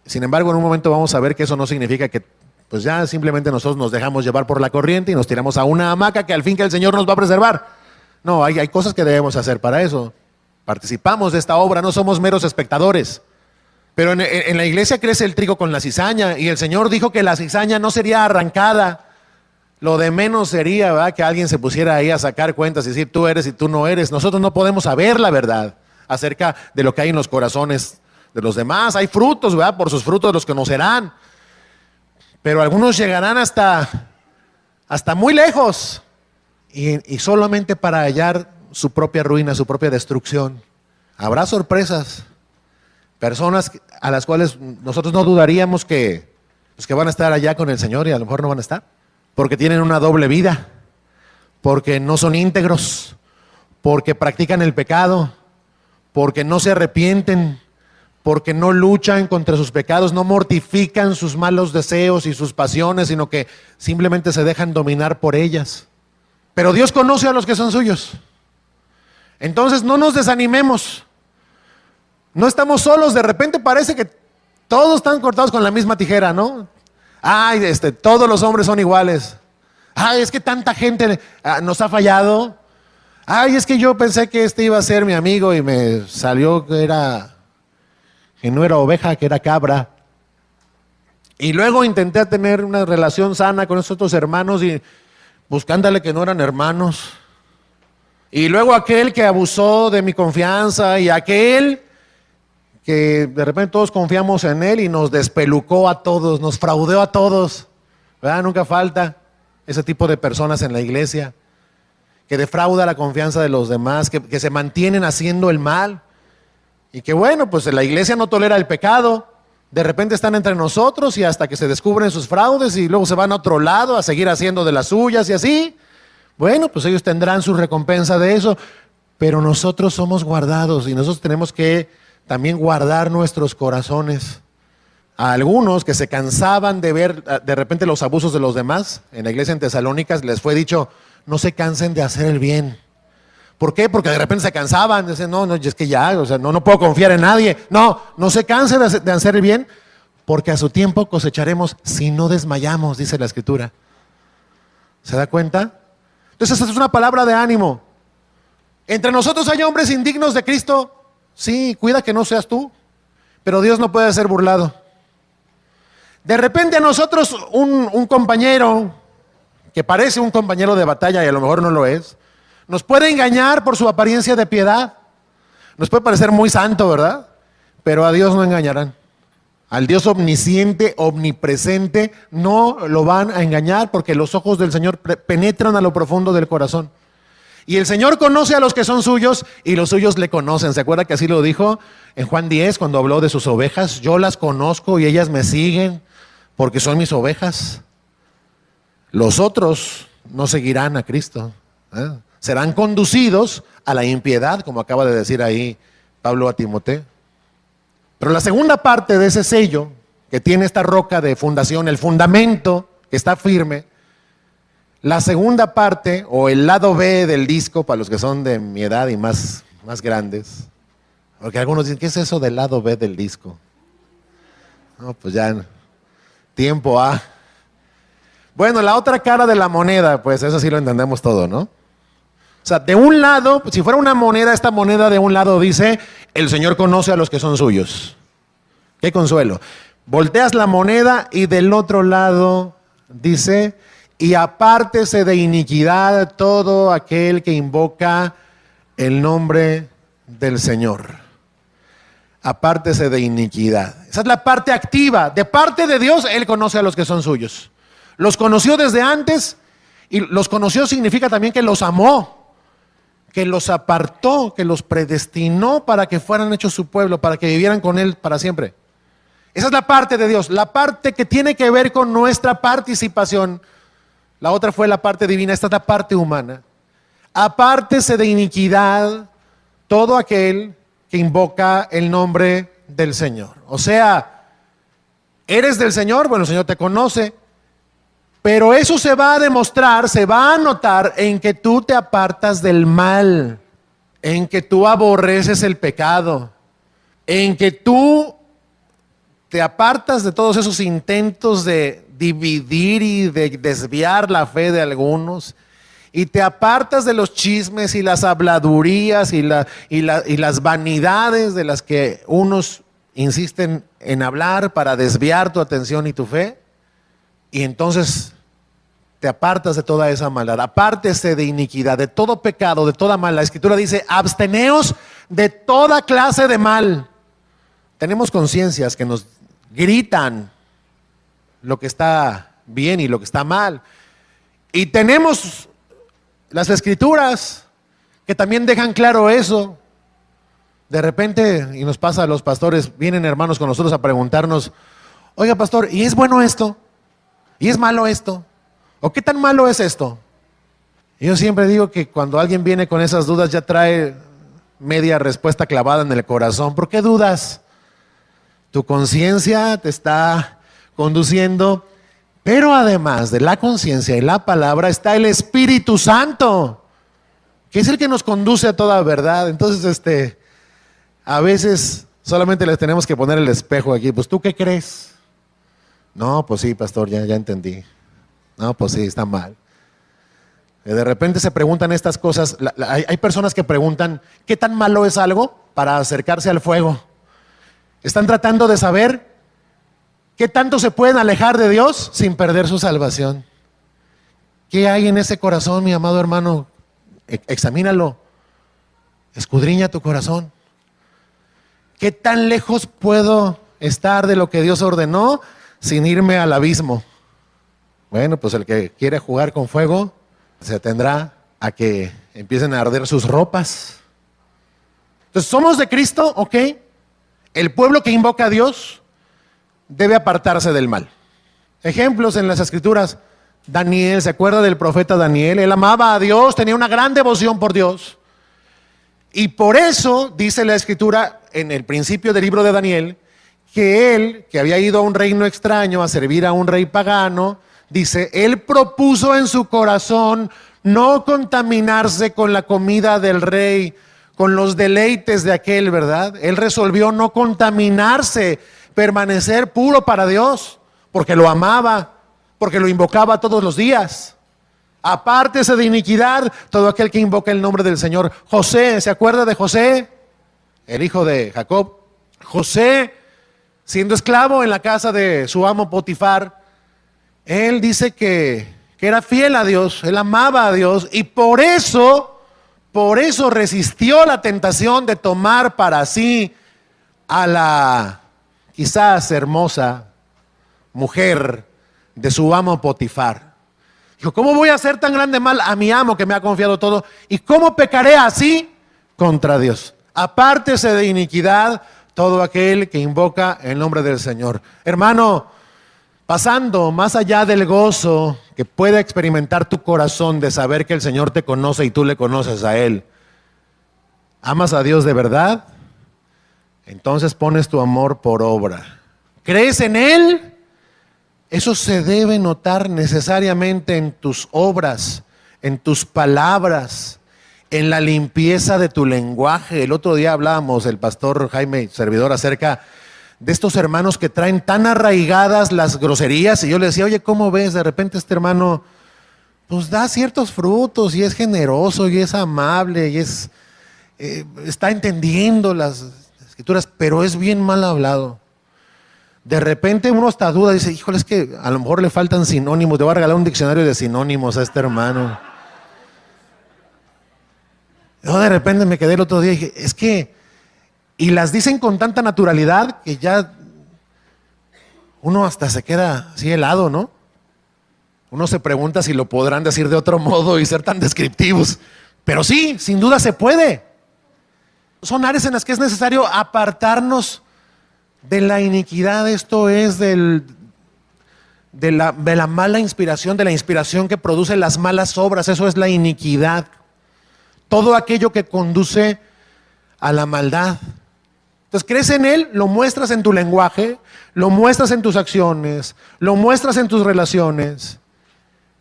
Sin embargo, en un momento vamos a ver que eso no significa que pues ya simplemente nosotros nos dejamos llevar por la corriente y nos tiramos a una hamaca que al fin que el Señor nos va a preservar. No, hay cosas que debemos hacer para eso. Participamos de esta obra, no somos meros espectadores. Pero en la iglesia crece el trigo con la cizaña y el Señor dijo que la cizaña no sería arrancada. Lo de menos sería, ¿verdad?, que alguien se pusiera ahí a sacar cuentas y decir tú eres y tú no eres. Nosotros no podemos saber la verdad acerca de lo que hay en los corazones de los demás. Hay frutos, ¿verdad? Por sus frutos los conocerán. Pero algunos llegarán hasta muy lejos y solamente para hallar su propia ruina, su propia destrucción. Habrá sorpresas, personas a las cuales nosotros no dudaríamos que van a estar allá con el Señor y a lo mejor no van a estar, porque tienen una doble vida, porque no son íntegros, porque practican el pecado, porque no se arrepienten, porque no luchan contra sus pecados, no mortifican sus malos deseos y sus pasiones, sino que simplemente se dejan dominar por ellas. Pero Dios conoce a los que son suyos. Entonces no nos desanimemos. No estamos solos, de repente parece que todos están cortados con la misma tijera, ¿no? Ay, todos los hombres son iguales. Ay, es que tanta gente nos ha fallado. Ay, es que yo pensé que este iba a ser mi amigo y me salió que no era oveja, que era cabra. Y luego intenté tener una relación sana con esos otros hermanos y buscándole que no eran hermanos. Y luego aquel que abusó de mi confianza y aquel que de repente todos confiamos en él y nos despelucó a todos, nos fraudeó a todos. ¿Verdad? Nunca falta ese tipo de personas en la iglesia que defrauda la confianza de los demás, que se mantienen haciendo el mal. Y que bueno, pues la iglesia no tolera el pecado, de repente están entre nosotros y hasta que se descubren sus fraudes y luego se van a otro lado a seguir haciendo de las suyas y así. Bueno, pues ellos tendrán su recompensa de eso, pero nosotros somos guardados y nosotros tenemos que también guardar nuestros corazones. A algunos que se cansaban de ver de repente los abusos de los demás, en la iglesia en Tesalónica les fue dicho, no se cansen de hacer el bien. ¿Por qué? Porque de repente se cansaban, dicen, no, es que ya, o sea, no puedo confiar en nadie. No se cansen de hacer el bien, porque a su tiempo cosecharemos si no desmayamos, dice la Escritura. ¿Se da cuenta? Entonces esa es una palabra de ánimo. Entre nosotros hay hombres indignos de Cristo. Sí, cuida que no seas tú, pero Dios no puede ser burlado. De repente a nosotros un compañero que parece un compañero de batalla y a lo mejor no lo es, nos puede engañar por su apariencia de piedad. Nos puede parecer muy santo, ¿verdad? Pero a Dios no engañarán. Al Dios omnisciente, omnipresente, no lo van a engañar porque los ojos del Señor penetran a lo profundo del corazón. Y el Señor conoce a los que son suyos y los suyos le conocen. ¿Se acuerda que así lo dijo en Juan 10 cuando habló de sus ovejas? Yo las conozco y ellas me siguen porque son mis ovejas. Los otros no seguirán a Cristo. Serán conducidos a la impiedad, como acaba de decir ahí Pablo a Timoteo. Pero la segunda parte de ese sello que tiene esta roca de fundación, el fundamento que está firme, la segunda parte o el lado B del disco, para los que son de mi edad y más grandes, porque algunos dicen, ¿qué es eso del lado B del disco? No, pues ya, tiempo A. Bueno, la otra cara de la moneda, pues eso sí lo entendemos todo, ¿no? O sea, de un lado, si fuera una moneda, esta moneda de un lado dice, el Señor conoce a los que son suyos. Qué consuelo. Volteas la moneda y del otro lado dice, y apártese de iniquidad todo aquel que invoca el nombre del Señor. Apártese de iniquidad. Esa es la parte activa. De parte de Dios, Él conoce a los que son suyos. Los conoció desde antes y los conoció significa también que los amó, que los apartó, que los predestinó para que fueran hechos su pueblo, para que vivieran con Él para siempre. Esa es la parte de Dios, la parte que tiene que ver con nuestra participación. La otra fue la parte divina, esta es la parte humana. Apártese de iniquidad todo aquel que invoca el nombre del Señor. O sea, ¿eres del Señor? Bueno, el Señor te conoce. Pero eso se va a demostrar, se va a notar en que tú te apartas del mal, en que tú aborreces el pecado, en que tú te apartas de todos esos intentos de dividir y de desviar la fe de algunos, y te apartas de los chismes y las habladurías y las vanidades de las que unos insisten en hablar para desviar tu atención y tu fe. Y entonces te apartas de toda esa maldad, apártese de iniquidad, de todo pecado, de toda maldad. La Escritura dice, absteneos de toda clase de mal. Tenemos conciencias que nos gritan lo que está bien y lo que está mal. Y tenemos las Escrituras que también dejan claro eso. De repente, y nos pasa a los pastores, vienen hermanos con nosotros a preguntarnos, oiga pastor, ¿y es bueno esto? ¿Y es malo esto? ¿O qué tan malo es esto? Y yo siempre digo que cuando alguien viene con esas dudas ya trae media respuesta clavada en el corazón. ¿Por qué dudas? Tu conciencia te está conduciendo, pero además de la conciencia y la palabra está el Espíritu Santo, que es el que nos conduce a toda verdad. Entonces, a veces solamente les tenemos que poner el espejo aquí. Pues, ¿tú qué crees? No, pues sí, pastor, ya entendí. No, pues sí, está mal. De repente se preguntan estas cosas. Hay personas que preguntan, ¿qué tan malo es algo para acercarse al fuego? Están tratando de saber qué tanto se pueden alejar de Dios sin perder su salvación. ¿Qué hay en ese corazón, mi amado hermano? Examínalo. Escudriña tu corazón. ¿Qué tan lejos puedo estar de lo que Dios ordenó sin irme al abismo? Bueno, pues el que quiere jugar con fuego se tendrá a que empiecen a arder sus ropas. Entonces, somos de Cristo, ¿ok? El pueblo que invoca a Dios debe apartarse del mal. Ejemplos en las Escrituras. Daniel, ¿se acuerda del profeta Daniel? Él amaba a Dios, tenía una gran devoción por Dios. Y por eso dice la Escritura en el principio del libro de Daniel, que él, que había ido a un reino extraño a servir a un rey pagano, dice, él propuso en su corazón no contaminarse con la comida del rey, con los deleites de aquel, ¿verdad? Él resolvió no contaminarse, permanecer puro para Dios, porque lo amaba, porque lo invocaba todos los días. Apártese de iniquidad todo aquel que invoca el nombre del Señor. José, ¿se acuerda de José? El hijo de Jacob. José, siendo esclavo en la casa de su amo Potifar, él dice que era fiel a Dios, él amaba a Dios y por eso resistió la tentación de tomar para sí a la quizás hermosa mujer de su amo Potifar. Dijo, ¿cómo voy a hacer tan grande mal a mi amo que me ha confiado todo? ¿Y cómo pecaré así contra Dios? Apártese de iniquidad todo aquel que invoca el nombre del Señor. Hermano, pasando más allá del gozo que pueda experimentar tu corazón de saber que el Señor te conoce y tú le conoces a Él, ¿amas a Dios de verdad? Entonces pones tu amor por obra. ¿Crees en Él? Eso se debe notar necesariamente en tus obras, en tus palabras, en la limpieza de tu lenguaje. El otro día hablábamos, el pastor Jaime, servidor, acerca de estos hermanos que traen tan arraigadas las groserías. Y yo le decía, oye, ¿cómo ves? De repente este hermano, pues da ciertos frutos y es generoso y es amable y está entendiendo las escrituras, pero es bien mal hablado. De repente uno hasta duda, dice, híjole, es que a lo mejor le faltan sinónimos, te voy a regalar un diccionario de sinónimos a este hermano. Yo de repente me quedé el otro día y dije, es que, y las dicen con tanta naturalidad que ya uno hasta se queda así helado, ¿no? Uno se pregunta si lo podrán decir de otro modo y ser tan descriptivos. Pero sí, sin duda se puede. Son áreas en las que es necesario apartarnos de la iniquidad. Esto es de la mala inspiración, de la inspiración que produce las malas obras. Eso es la iniquidad. Todo aquello que conduce a la maldad. Entonces, crees en Él, lo muestras en tu lenguaje, lo muestras en tus acciones, lo muestras en tus relaciones,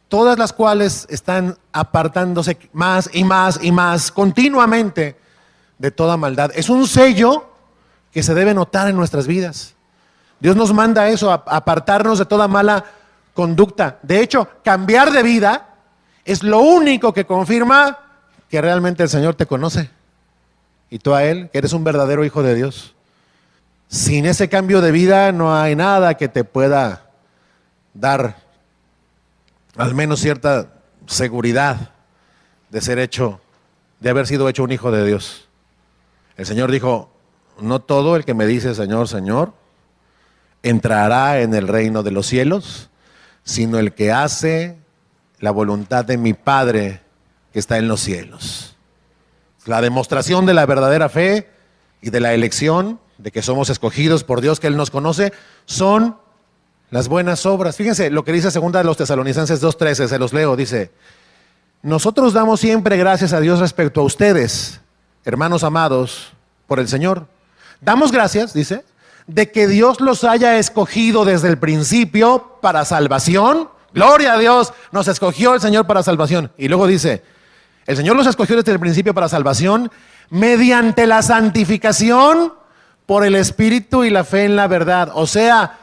todas las cuales están apartándose más y más y más continuamente de toda maldad. Es un sello que se debe notar en nuestras vidas. Dios nos manda eso, apartarnos de toda mala conducta. De hecho, cambiar de vida es lo único que confirma que realmente el Señor te conoce y tú a Él, que eres un verdadero hijo de Dios. Sin ese cambio de vida no hay nada que te pueda dar al menos cierta seguridad de ser hecho, de haber sido hecho un hijo de Dios. El Señor dijo, no todo el que me dice Señor, Señor, entrará en el reino de los cielos, sino el que hace la voluntad de mi Padre que está en los cielos. La demostración de la verdadera fe y de la elección, de que somos escogidos por Dios, que Él nos conoce, son las buenas obras. Fíjense lo que dice 2 de los Tesalonicenses 2:13, se los leo, dice, nosotros damos siempre gracias a Dios respecto a ustedes, hermanos amados, por el Señor. Damos gracias, dice, de que Dios los haya escogido desde el principio para salvación. Gloria a Dios, nos escogió el Señor para salvación. Y luego dice, el Señor los escogió desde el principio para salvación mediante la santificación por el Espíritu y la fe en la verdad. O sea,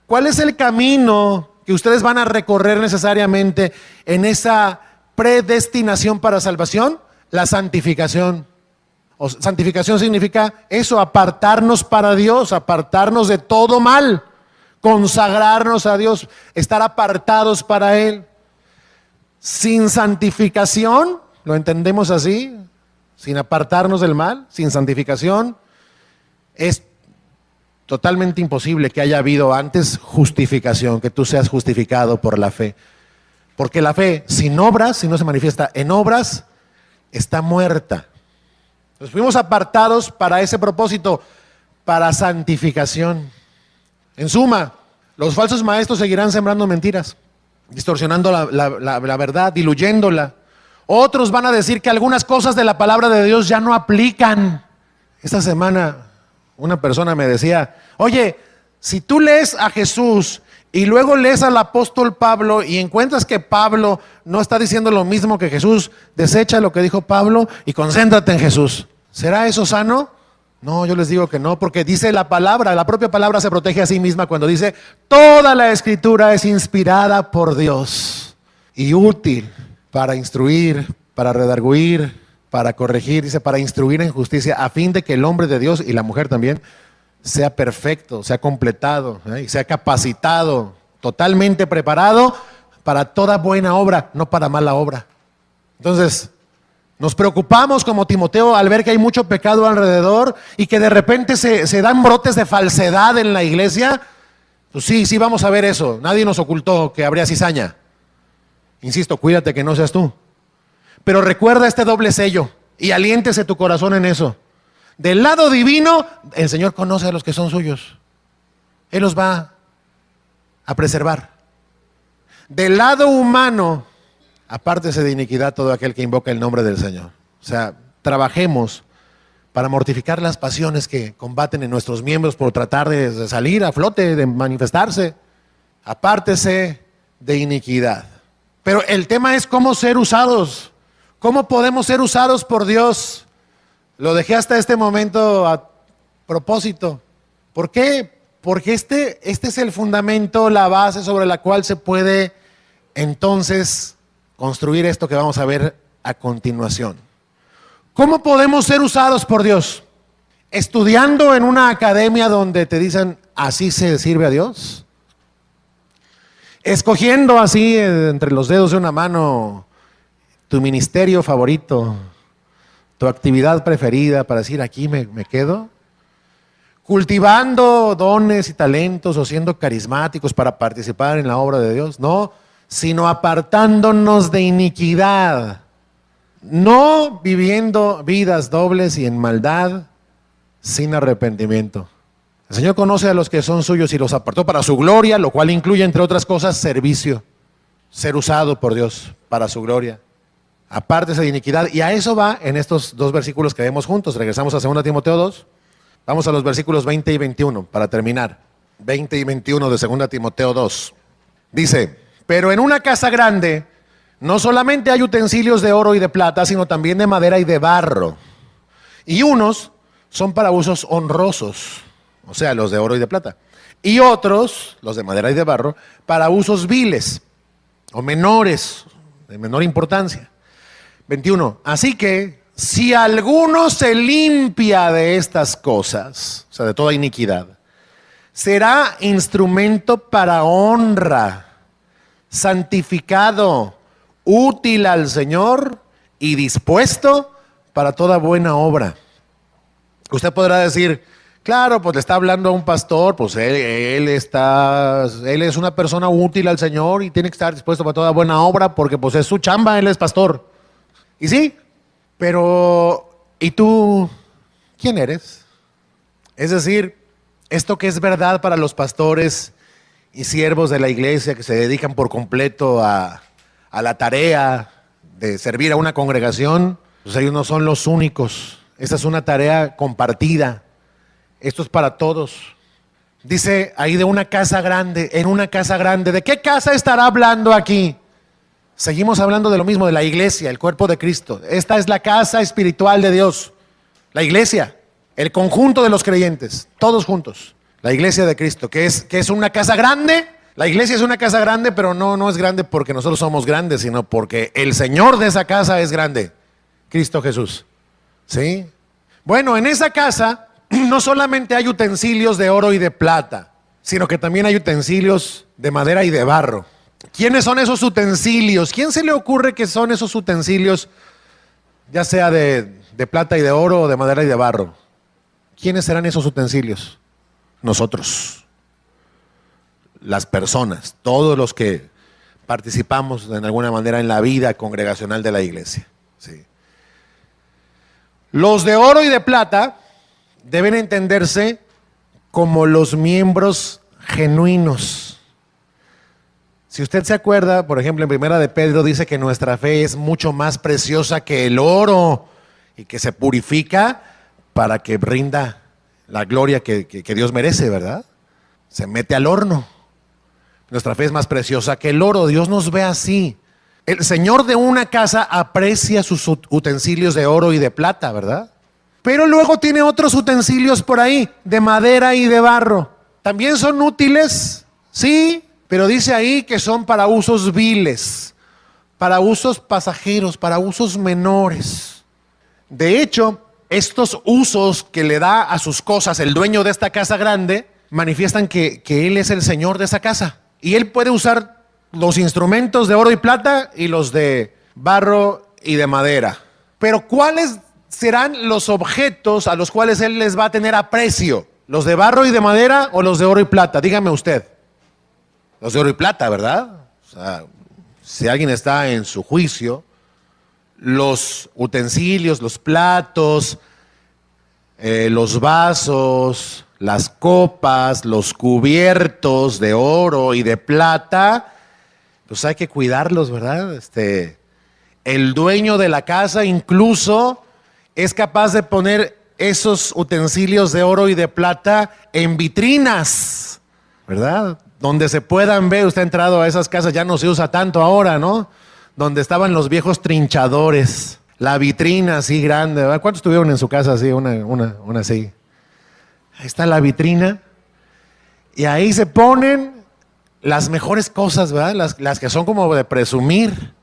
¿cuál es el camino que ustedes van a recorrer necesariamente en esa predestinación para salvación? La santificación. Santificación significa eso, apartarnos para Dios, apartarnos de todo mal, consagrarnos a Dios, estar apartados para Él. Sin santificación, lo entendemos así, sin apartarnos del mal, sin santificación, es totalmente imposible que haya habido antes justificación, que tú seas justificado por la fe. Porque la fe sin obras, si no se manifiesta en obras, está muerta. Nos fuimos apartados para ese propósito, para santificación. En suma, los falsos maestros seguirán sembrando mentiras, distorsionando la verdad, diluyéndola, Otros van a decir que algunas cosas de la palabra de Dios ya no aplican. Esta semana una persona me decía, oye, si tú lees a Jesús y luego lees al apóstol Pablo y encuentras que Pablo no está diciendo lo mismo que Jesús, desecha lo que dijo Pablo y concéntrate en Jesús. ¿Será eso sano? No, yo les digo que no, porque dice la palabra, la propia palabra se protege a sí misma cuando dice, toda la escritura es inspirada por Dios y útil para instruir, para redarguir, para corregir, dice, para instruir en justicia, a fin de que el hombre de Dios y la mujer también sea perfecto, sea completado, y sea capacitado, totalmente preparado para toda buena obra, no para mala obra. Entonces, nos preocupamos como Timoteo al ver que hay mucho pecado alrededor y que de repente se dan brotes de falsedad en la iglesia. Pues sí, vamos a ver eso. Nadie nos ocultó que habría cizaña. Insisto, cuídate que no seas tú. Pero recuerda este doble sello y aliéntese tu corazón en eso. Del lado divino, el Señor conoce a los que son suyos. Él los va a preservar. Del lado humano, apártese de iniquidad todo aquel que invoca el nombre del Señor. O sea, trabajemos para mortificar las pasiones que combaten en nuestros miembros por tratar de salir a flote, de manifestarse. Apártese de iniquidad. Pero el tema es cómo ser usados. ¿Cómo podemos ser usados por Dios? Lo dejé hasta este momento a propósito. ¿Por qué? Porque este es el fundamento, la base sobre la cual se puede entonces construir esto que vamos a ver a continuación. ¿Cómo podemos ser usados por Dios? ¿Estudiando en una academia donde te dicen así se sirve a Dios? ¿Escogiendo así entre los dedos de una mano tu ministerio favorito, tu actividad preferida para decir aquí me quedo? ¿Cultivando dones y talentos o siendo carismáticos para participar en la obra de Dios? No, sino apartándonos de iniquidad, no viviendo vidas dobles y en maldad sin arrepentimiento. El Señor conoce a los que son suyos y los apartó para su gloria, lo cual incluye, entre otras cosas, servicio, ser usado por Dios para su gloria. Apártese de iniquidad, y a eso va en estos dos versículos que vemos juntos. Regresamos a 2 Timoteo 2. Vamos a los versículos 20 y 21 para terminar. 20 y 21 de 2 Timoteo 2. Dice, pero en una casa grande no solamente hay utensilios de oro y de plata, sino también de madera y de barro. Y unos son para usos honrosos, o sea, los de oro y de plata. Y otros, los de madera y de barro, para usos viles o menores, de menor importancia. 21. Así que si alguno se limpia de estas cosas, o sea, de toda iniquidad, será instrumento para honra, santificado, útil al Señor y dispuesto para toda buena obra. Usted podrá decir, claro, pues le está hablando a un pastor, pues él es una persona útil al Señor y tiene que estar dispuesto para toda buena obra porque pues es su chamba, él es pastor. Y sí, pero ¿y tú quién eres? Es decir, esto que es verdad para los pastores y siervos de la iglesia que se dedican por completo a la tarea de servir a una congregación, pues ellos no son los únicos. Esta es una tarea compartida. Esto es para todos. Dice ahí de una casa grande, en una casa grande. ¿De qué casa estará hablando aquí? Seguimos hablando de lo mismo, de la iglesia, el cuerpo de Cristo. Esta es la casa espiritual de Dios. La iglesia, el conjunto de los creyentes, todos juntos. La iglesia de Cristo, que es una casa grande. La iglesia es una casa grande, pero no es grande porque nosotros somos grandes, sino porque el Señor de esa casa es grande, Cristo Jesús. ¿Sí? Bueno, en esa casa no solamente hay utensilios de oro y de plata, sino que también hay utensilios de madera y de barro. ¿Quiénes son esos utensilios? ¿Quién se le ocurre que son esos utensilios, ya sea de plata y de oro o de madera y de barro? ¿Quiénes serán esos utensilios? Nosotros, las personas, todos los que participamos en alguna manera en la vida congregacional de la iglesia. Sí. Los de oro y de plata deben entenderse como los miembros genuinos. Si usted se acuerda, por ejemplo, en Primera de Pedro dice que nuestra fe es mucho más preciosa que el oro y que se purifica para que rinda la gloria que Dios merece, ¿verdad? Se mete al horno. Nuestra fe es más preciosa que el oro. Dios nos ve así. El señor de una casa aprecia sus utensilios de oro y de plata, ¿verdad? Pero luego tiene otros utensilios por ahí, de madera y de barro. ¿También son útiles? Sí, pero dice ahí que son para usos viles, para usos pasajeros, para usos menores. De hecho, estos usos que le da a sus cosas el dueño de esta casa grande, manifiestan que él es el señor de esa casa. Y él puede usar los instrumentos de oro y plata y los de barro y de madera. Pero ¿cuáles serán los objetos a los cuales él les va a tener aprecio? ¿Los de barro y de madera o los de oro y plata? Dígame usted. Los de oro y plata, ¿verdad? O sea, si alguien está en su juicio, los utensilios, los platos, los vasos, las copas, los cubiertos de oro y de plata, pues hay que cuidarlos, ¿verdad? El dueño de la casa incluso es capaz de poner esos utensilios de oro y de plata en vitrinas, ¿verdad? Donde se puedan ver. Usted ha entrado a esas casas, ya no se usa tanto ahora, ¿no? Donde estaban los viejos trinchadores, la vitrina así grande, ¿verdad? ¿Cuántos tuvieron en su casa así, una así? Ahí está la vitrina y ahí se ponen las mejores cosas, ¿verdad? Las que son como de presumir.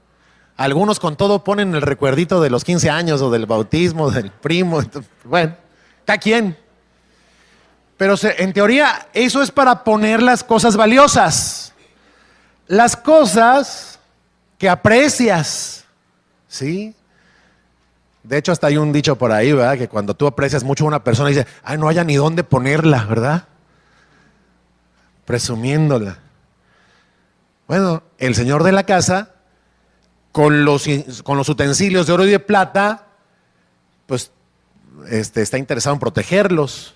Algunos con todo ponen el recuerdito de los 15 años o del bautismo del primo. Bueno, cada quien. Pero en teoría eso es para poner las cosas valiosas. Las cosas que aprecias, ¿sí? De hecho, hasta hay un dicho por ahí, ¿verdad? Que cuando tú aprecias mucho a una persona, dice, ay, no haya ni dónde ponerla, ¿verdad? Presumiéndola. Bueno, el señor de la casa, con los utensilios de oro y de plata, pues está interesado en protegerlos.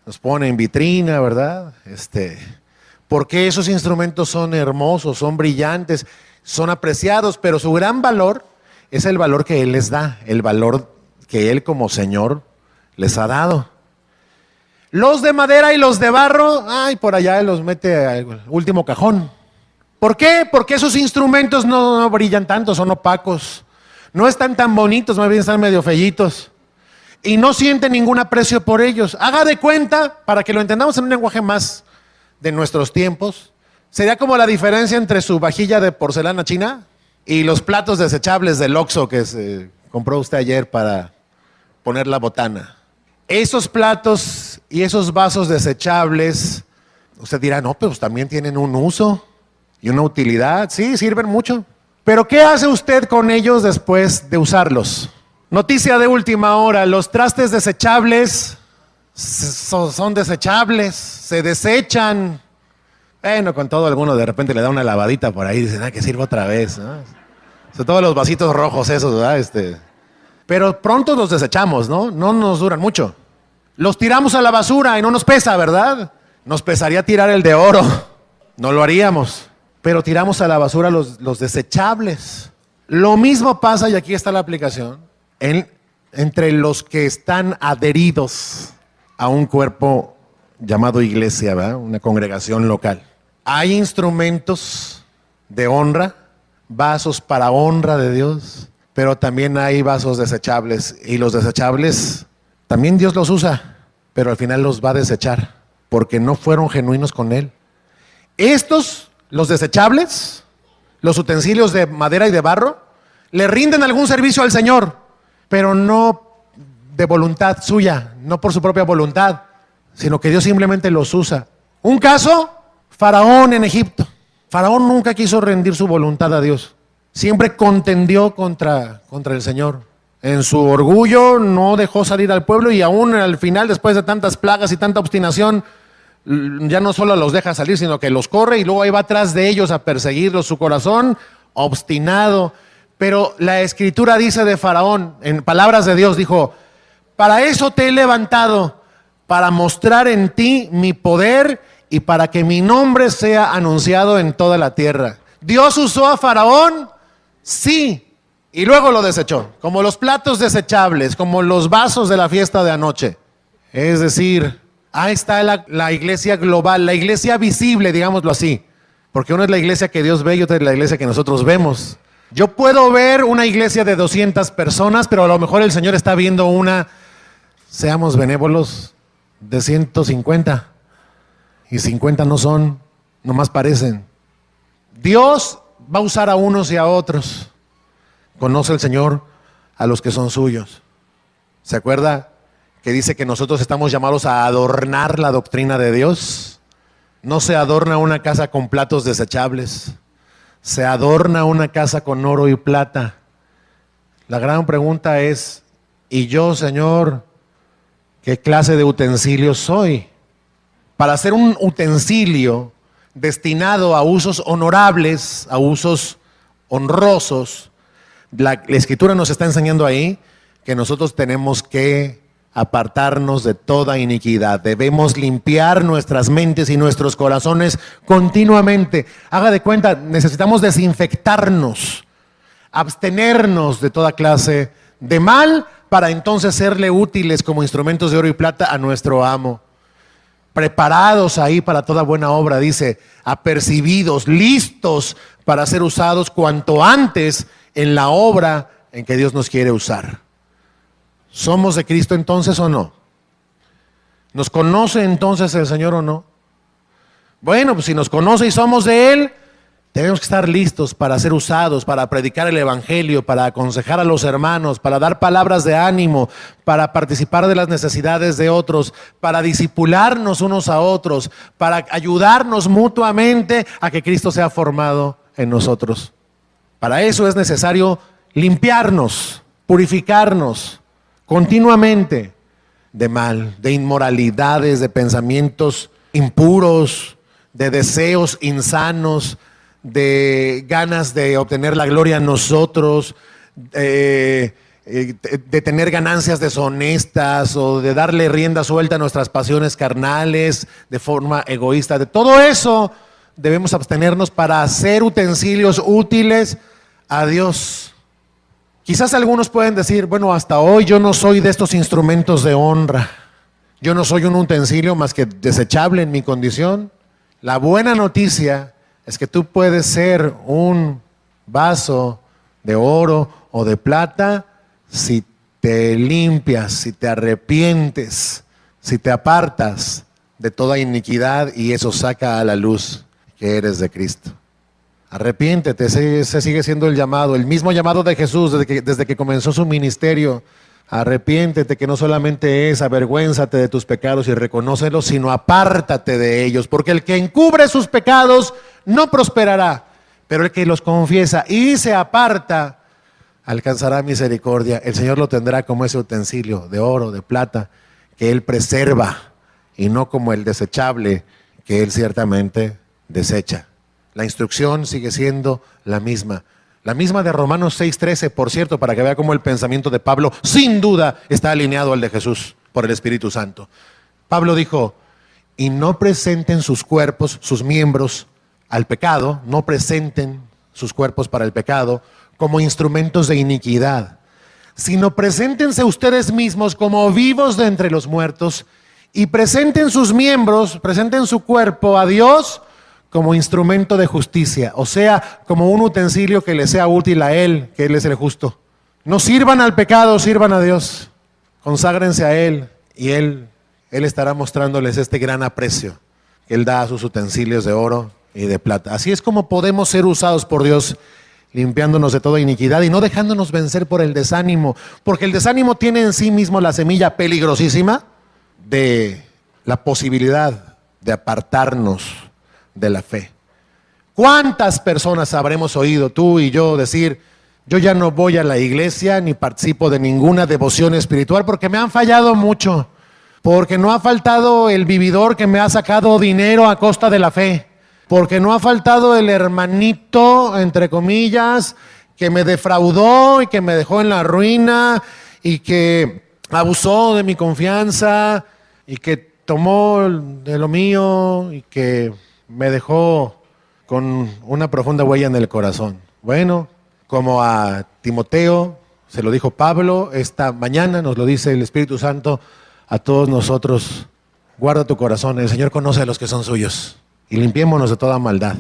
Los pone en vitrina, ¿verdad? Porque esos instrumentos son hermosos, son brillantes, son apreciados, pero su gran valor es el valor que Él les da, el valor que Él como Señor les ha dado. Los de madera y los de barro, ay, por allá Él los mete al último cajón. ¿Por qué? Porque esos instrumentos no brillan tanto, son opacos. No están tan bonitos, más bien están medio feyitos. Y no siente ningún aprecio por ellos. Haga de cuenta, para que lo entendamos en un lenguaje más de nuestros tiempos, sería como la diferencia entre su vajilla de porcelana china y los platos desechables del Oxxo que se compró usted ayer para poner la botana. Esos platos y esos vasos desechables, usted dirá, no, pero pues también tienen un uso y una utilidad. Sí, sirven mucho. Pero ¿qué hace usted con ellos después de usarlos? Noticia de última hora, los trastes desechables son desechables, se desechan. Bueno, con todo alguno de repente le da una lavadita por ahí y dicen, que sirva otra vez, ¿no? Sobre todo los vasitos rojos esos, ¿verdad? Pero pronto los desechamos, ¿no? No nos duran mucho. Los tiramos a la basura y no nos pesa, ¿verdad? Nos pesaría tirar el de oro, no lo haríamos. Pero tiramos a la basura los desechables. Lo mismo pasa, y aquí está la aplicación, entre los que están adheridos a un cuerpo llamado iglesia, ¿verdad? Una congregación local. Hay instrumentos de honra, vasos para honra de Dios, pero también hay vasos desechables, y los desechables también Dios los usa, pero al final los va a desechar porque no fueron genuinos con Él. Los desechables, los utensilios de madera y de barro, le rinden algún servicio al Señor, pero no de voluntad suya, no por su propia voluntad, sino que Dios simplemente los usa. Un caso, Faraón en Egipto. Faraón nunca quiso rendir su voluntad a Dios. Siempre contendió contra el Señor. En su orgullo no dejó salir al pueblo, y aún al final, después de tantas plagas y tanta obstinación, ya no solo los deja salir, sino que los corre y luego ahí va atrás de ellos a perseguirlos. Su corazón obstinado. Pero la Escritura dice de Faraón, en palabras de Dios, dijo, para eso te he levantado, para mostrar en ti mi poder y para que mi nombre sea anunciado en toda la tierra. ¿Dios usó a Faraón? Sí. Y luego lo desechó, como los platos desechables, como los vasos de la fiesta de anoche. Es decir, ahí está la iglesia global, la iglesia visible, digámoslo así. Porque una es la iglesia que Dios ve y otra es la iglesia que nosotros vemos. Yo puedo ver una iglesia de 200 personas, pero a lo mejor el Señor está viendo una, seamos benévolos, de 150. Y 50 no son, nomás parecen. Dios va a usar a unos y a otros. Conoce el Señor a los que son suyos. ¿Se acuerda que dice que nosotros estamos llamados a adornar la doctrina de Dios? No se adorna una casa con platos desechables. Se adorna una casa con oro y plata. La gran pregunta es, ¿y yo, Señor, qué clase de utensilio soy? Para ser un utensilio destinado a usos honorables, a usos honrosos, la Escritura nos está enseñando ahí que nosotros tenemos que apartarnos de toda iniquidad. Debemos limpiar nuestras mentes y nuestros corazones continuamente. Haga de cuenta, necesitamos desinfectarnos, abstenernos de toda clase de mal para entonces serle útiles como instrumentos de oro y plata a nuestro amo. Preparados ahí para toda buena obra, dice, apercibidos, listos para ser usados cuanto antes en la obra en que Dios nos quiere usar. ¿Somos de Cristo entonces o no? ¿Nos conoce entonces el Señor o no? Bueno, pues si nos conoce y somos de Él, tenemos que estar listos para ser usados, para predicar el Evangelio, para aconsejar a los hermanos, para dar palabras de ánimo, para participar de las necesidades de otros, para discipularnos unos a otros, para ayudarnos mutuamente a que Cristo sea formado en nosotros. Para eso es necesario limpiarnos, purificarnos continuamente de mal, de inmoralidades, de pensamientos impuros, de deseos insanos, de ganas de obtener la gloria en nosotros, de tener ganancias deshonestas o de darle rienda suelta a nuestras pasiones carnales de forma egoísta. De todo eso debemos abstenernos para hacer utensilios útiles a Dios. Quizás algunos pueden decir, bueno, hasta hoy yo no soy de estos instrumentos de honra. Yo no soy un utensilio más que desechable en mi condición. La buena noticia es que tú puedes ser un vaso de oro o de plata si te limpias, si te arrepientes, si te apartas de toda iniquidad y eso saca a la luz que eres de Cristo. Arrepiéntete, ese sigue siendo el llamado, el mismo llamado de Jesús desde que comenzó su ministerio. Arrepiéntete, que no solamente es avergüénzate de tus pecados y reconócelos, sino apártate de ellos, porque el que encubre sus pecados no prosperará, pero el que los confiesa y se aparta alcanzará misericordia. El Señor lo tendrá como ese utensilio de oro, de plata, que Él preserva y no como el desechable que Él ciertamente desecha. La instrucción sigue siendo la misma de Romanos 6:13, por cierto, para que vea cómo el pensamiento de Pablo sin duda está alineado al de Jesús por el Espíritu Santo. Pablo dijo, y no presenten sus cuerpos, sus miembros al pecado, no presenten sus cuerpos para el pecado como instrumentos de iniquidad, sino preséntense ustedes mismos como vivos de entre los muertos y presenten sus miembros, presenten su cuerpo a Dios como instrumento de justicia, o sea, como un utensilio que le sea útil a Él, que Él es el justo. No sirvan al pecado, sirvan a Dios. Conságrense a Él y Él estará mostrándoles este gran aprecio que Él da a sus utensilios de oro y de plata. Así es como podemos ser usados por Dios, limpiándonos de toda iniquidad y no dejándonos vencer por el desánimo, porque el desánimo tiene en sí mismo la semilla peligrosísima de la posibilidad de apartarnos de la fe. ¿Cuántas personas habremos oído tú y yo decir, yo ya no voy a la iglesia ni participo de ninguna devoción espiritual porque me han fallado mucho, porque no ha faltado el vividor que me ha sacado dinero a costa de la fe, porque no ha faltado el hermanito, entre comillas, que me defraudó y que me dejó en la ruina y que abusó de mi confianza y que tomó de lo mío y que me dejó con una profunda huella en el corazón. Bueno, como a Timoteo se lo dijo Pablo, esta mañana nos lo dice el Espíritu Santo a todos nosotros: guarda tu corazón, el Señor conoce a los que son suyos, y limpiémonos de toda maldad.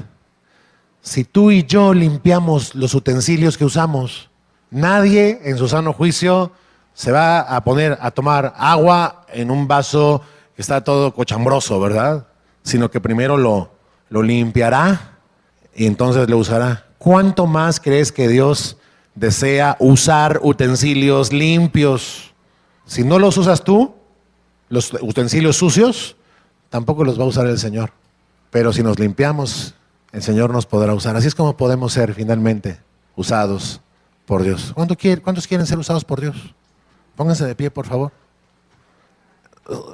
Si tú y yo limpiamos los utensilios que usamos, nadie en su sano juicio se va a poner a tomar agua en un vaso que está todo cochambroso, ¿verdad? Sino que primero lo limpiará y entonces lo usará. ¿Cuánto más crees que Dios desea usar utensilios limpios? Si no los usas tú, los utensilios sucios, tampoco los va a usar el Señor. Pero si nos limpiamos, el Señor nos podrá usar. Así es como podemos ser finalmente usados por Dios. ¿Cuántos quieren ser usados por Dios? Pónganse de pie, por favor.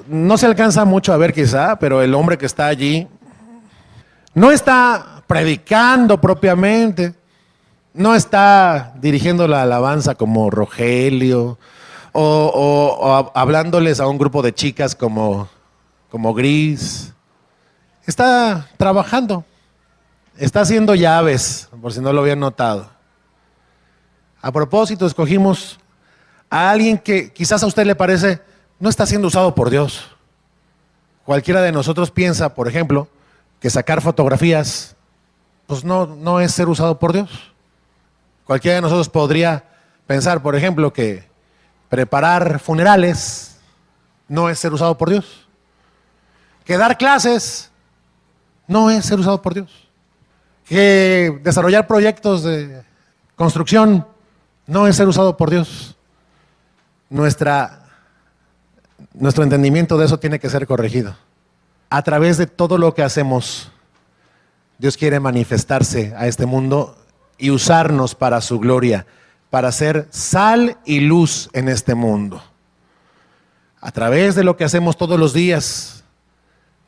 No se alcanza mucho a ver quizá, pero el hombre que está allí no está predicando propiamente, no está dirigiendo la alabanza como Rogelio o hablándoles a un grupo de chicas como Gris. Está trabajando, está haciendo llaves, por si no lo habían notado. A propósito, escogimos a alguien que quizás a usted le parece no está siendo usado por Dios. Cualquiera de nosotros piensa, por ejemplo, que sacar fotografías pues no es ser usado por Dios. Cualquiera de nosotros podría pensar, por ejemplo, que preparar funerales no es ser usado por Dios. Que dar clases no es ser usado por Dios. Que desarrollar proyectos de construcción no es ser usado por Dios. Nuestro entendimiento de eso tiene que ser corregido. A través de todo lo que hacemos, Dios quiere manifestarse a este mundo y usarnos para su gloria, para ser sal y luz en este mundo. A través de lo que hacemos todos los días,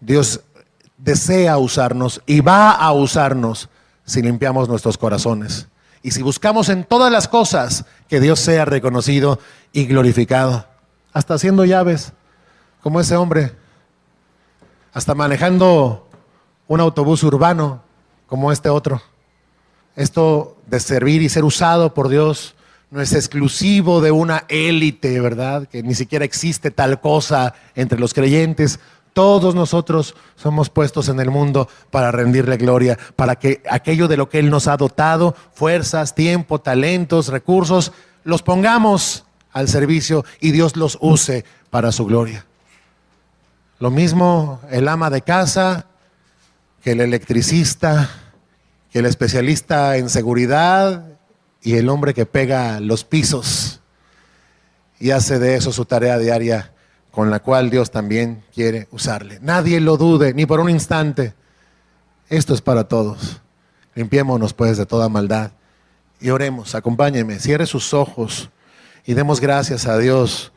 Dios desea usarnos y va a usarnos si limpiamos nuestros corazones. Y si buscamos en todas las cosas que Dios sea reconocido y glorificado, hasta haciendo llaves, como ese hombre, hasta manejando un autobús urbano, como este otro. Esto de servir y ser usado por Dios no es exclusivo de una élite, ¿verdad? Que ni siquiera existe tal cosa entre los creyentes. Todos nosotros somos puestos en el mundo para rendirle gloria, para que aquello de lo que Él nos ha dotado, fuerzas, tiempo, talentos, recursos, los pongamos al servicio y Dios los use para su gloria. Lo mismo el ama de casa, que el electricista, que el especialista en seguridad y el hombre que pega los pisos y hace de eso su tarea diaria, con la cual Dios también quiere usarle. Nadie lo dude, ni por un instante. Esto es para todos. Limpiémonos pues de toda maldad y oremos. Acompáñenme, cierre sus ojos y demos gracias a Dios,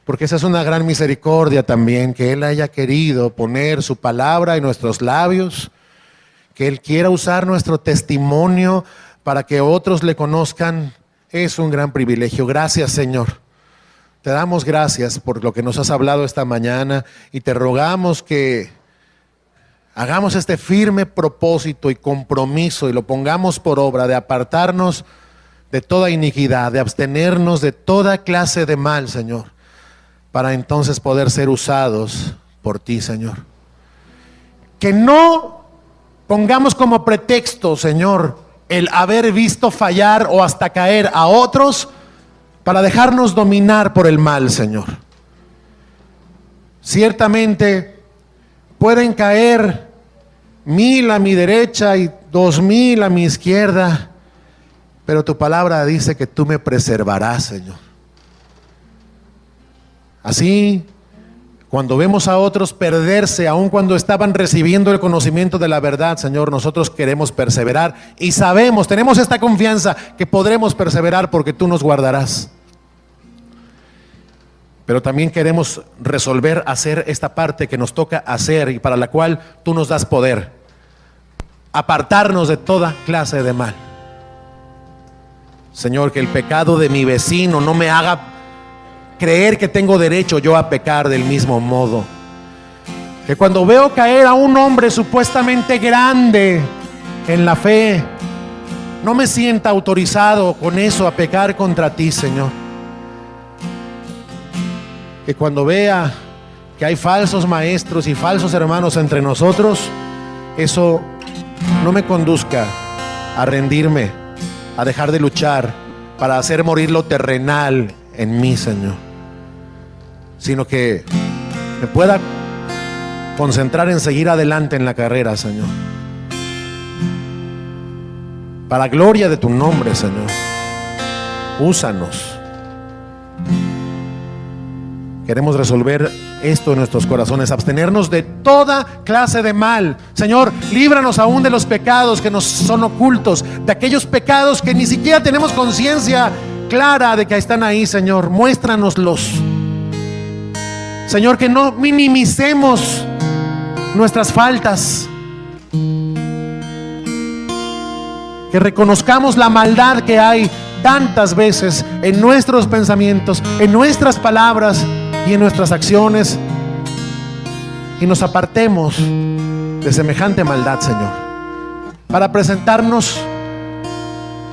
porque esa es una gran misericordia también, que Él haya querido poner su palabra en nuestros labios, que Él quiera usar nuestro testimonio para que otros le conozcan. Es un gran privilegio. Gracias, Señor. Te damos gracias por lo que nos has hablado esta mañana y te rogamos que hagamos este firme propósito y compromiso y lo pongamos por obra de apartarnos de toda iniquidad, de abstenernos de toda clase de mal, Señor, para entonces poder ser usados por ti, Señor. Que no pongamos como pretexto, Señor, el haber visto fallar o hasta caer a otros para dejarnos dominar por el mal, Señor. Ciertamente pueden caer 1000 a mi derecha y 2000 a mi izquierda, pero tu palabra dice que tú me preservarás, Señor. Así, cuando vemos a otros perderse, aun cuando estaban recibiendo el conocimiento de la verdad, Señor, nosotros queremos perseverar y sabemos, tenemos esta confianza que podremos perseverar porque tú nos guardarás. Pero también queremos resolver hacer esta parte que nos toca hacer y para la cual tú nos das poder. Apartarnos de toda clase de mal. Señor, que el pecado de mi vecino no me haga creer que tengo derecho yo a pecar del mismo modo. Que cuando veo caer a un hombre supuestamente grande en la fe, no me sienta autorizado con eso a pecar contra ti, Señor. Que cuando vea que hay falsos maestros y falsos hermanos entre nosotros, eso no me conduzca a rendirme, a dejar de luchar para hacer morir lo terrenal en mí, Señor, sino que me pueda concentrar en seguir adelante en la carrera, Señor, para gloria de tu nombre, Señor. Úsanos. Queremos resolver esto en nuestros corazones, abstenernos de toda clase de mal. Señor, líbranos aún de los pecados que nos son ocultos, de aquellos pecados que ni siquiera tenemos conciencia clara de que están ahí, Señor. Muéstranoslos. Señor, que no minimicemos nuestras faltas, que reconozcamos la maldad que hay tantas veces en nuestros pensamientos, en nuestras palabras y en nuestras acciones, y nos apartemos de semejante maldad, Señor, para presentarnos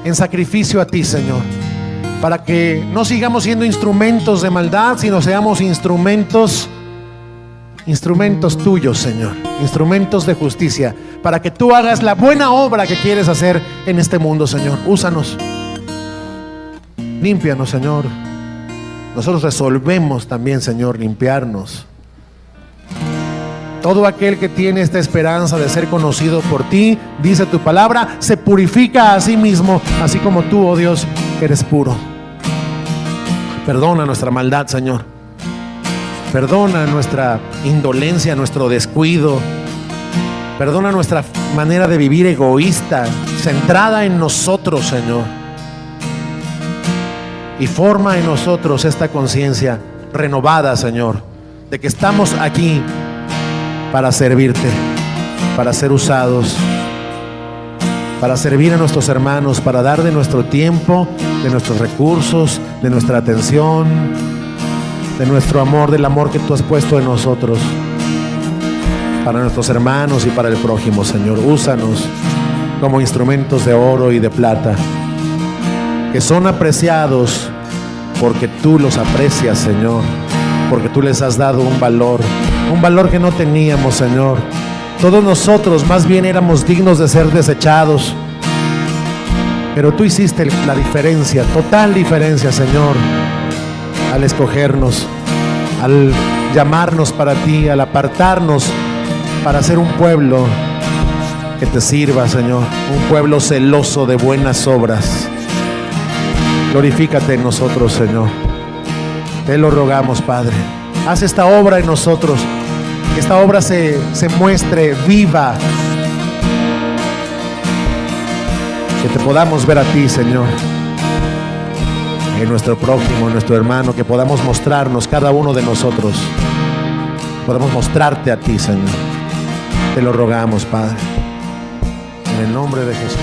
en sacrificio a ti, Señor, para que no sigamos siendo instrumentos de maldad, sino seamos instrumentos tuyos, Señor, instrumentos de justicia, para que tú hagas la buena obra que quieres hacer en este mundo, Señor. Úsanos, límpianos, Señor. Nosotros resolvemos también, Señor, limpiarnos. Todo aquel que tiene esta esperanza de ser conocido por ti, dice tu palabra, se purifica a sí mismo, así como tú, oh Dios, eres puro. Perdona nuestra maldad, Señor. Perdona nuestra indolencia, nuestro descuido. Perdona nuestra manera de vivir egoísta, centrada en nosotros, Señor. Y forma en nosotros esta conciencia renovada, Señor, de que estamos aquí para servirte, para ser usados, para servir a nuestros hermanos, para dar de nuestro tiempo, de nuestros recursos, de nuestra atención, de nuestro amor, del amor que tú has puesto en nosotros, para nuestros hermanos y para el prójimo, Señor. Úsanos como instrumentos de oro y de plata, que son apreciados porque tú los aprecias, Señor, porque tú les has dado un valor que no teníamos, Señor. Todos nosotros más bien éramos dignos de ser desechados, pero tú hiciste la diferencia, total diferencia, Señor, al escogernos, al llamarnos para ti, al apartarnos para ser un pueblo que te sirva, Señor, un pueblo celoso de buenas obras. Glorifícate en nosotros, Señor. Te lo rogamos, Padre. Haz esta obra en nosotros, que esta obra se muestre viva, que te podamos ver a ti, Señor, en nuestro prójimo, en nuestro hermano, que podamos mostrarnos cada uno de nosotros, podamos mostrarte a ti, Señor. Te lo rogamos, Padre, en el nombre de Jesús.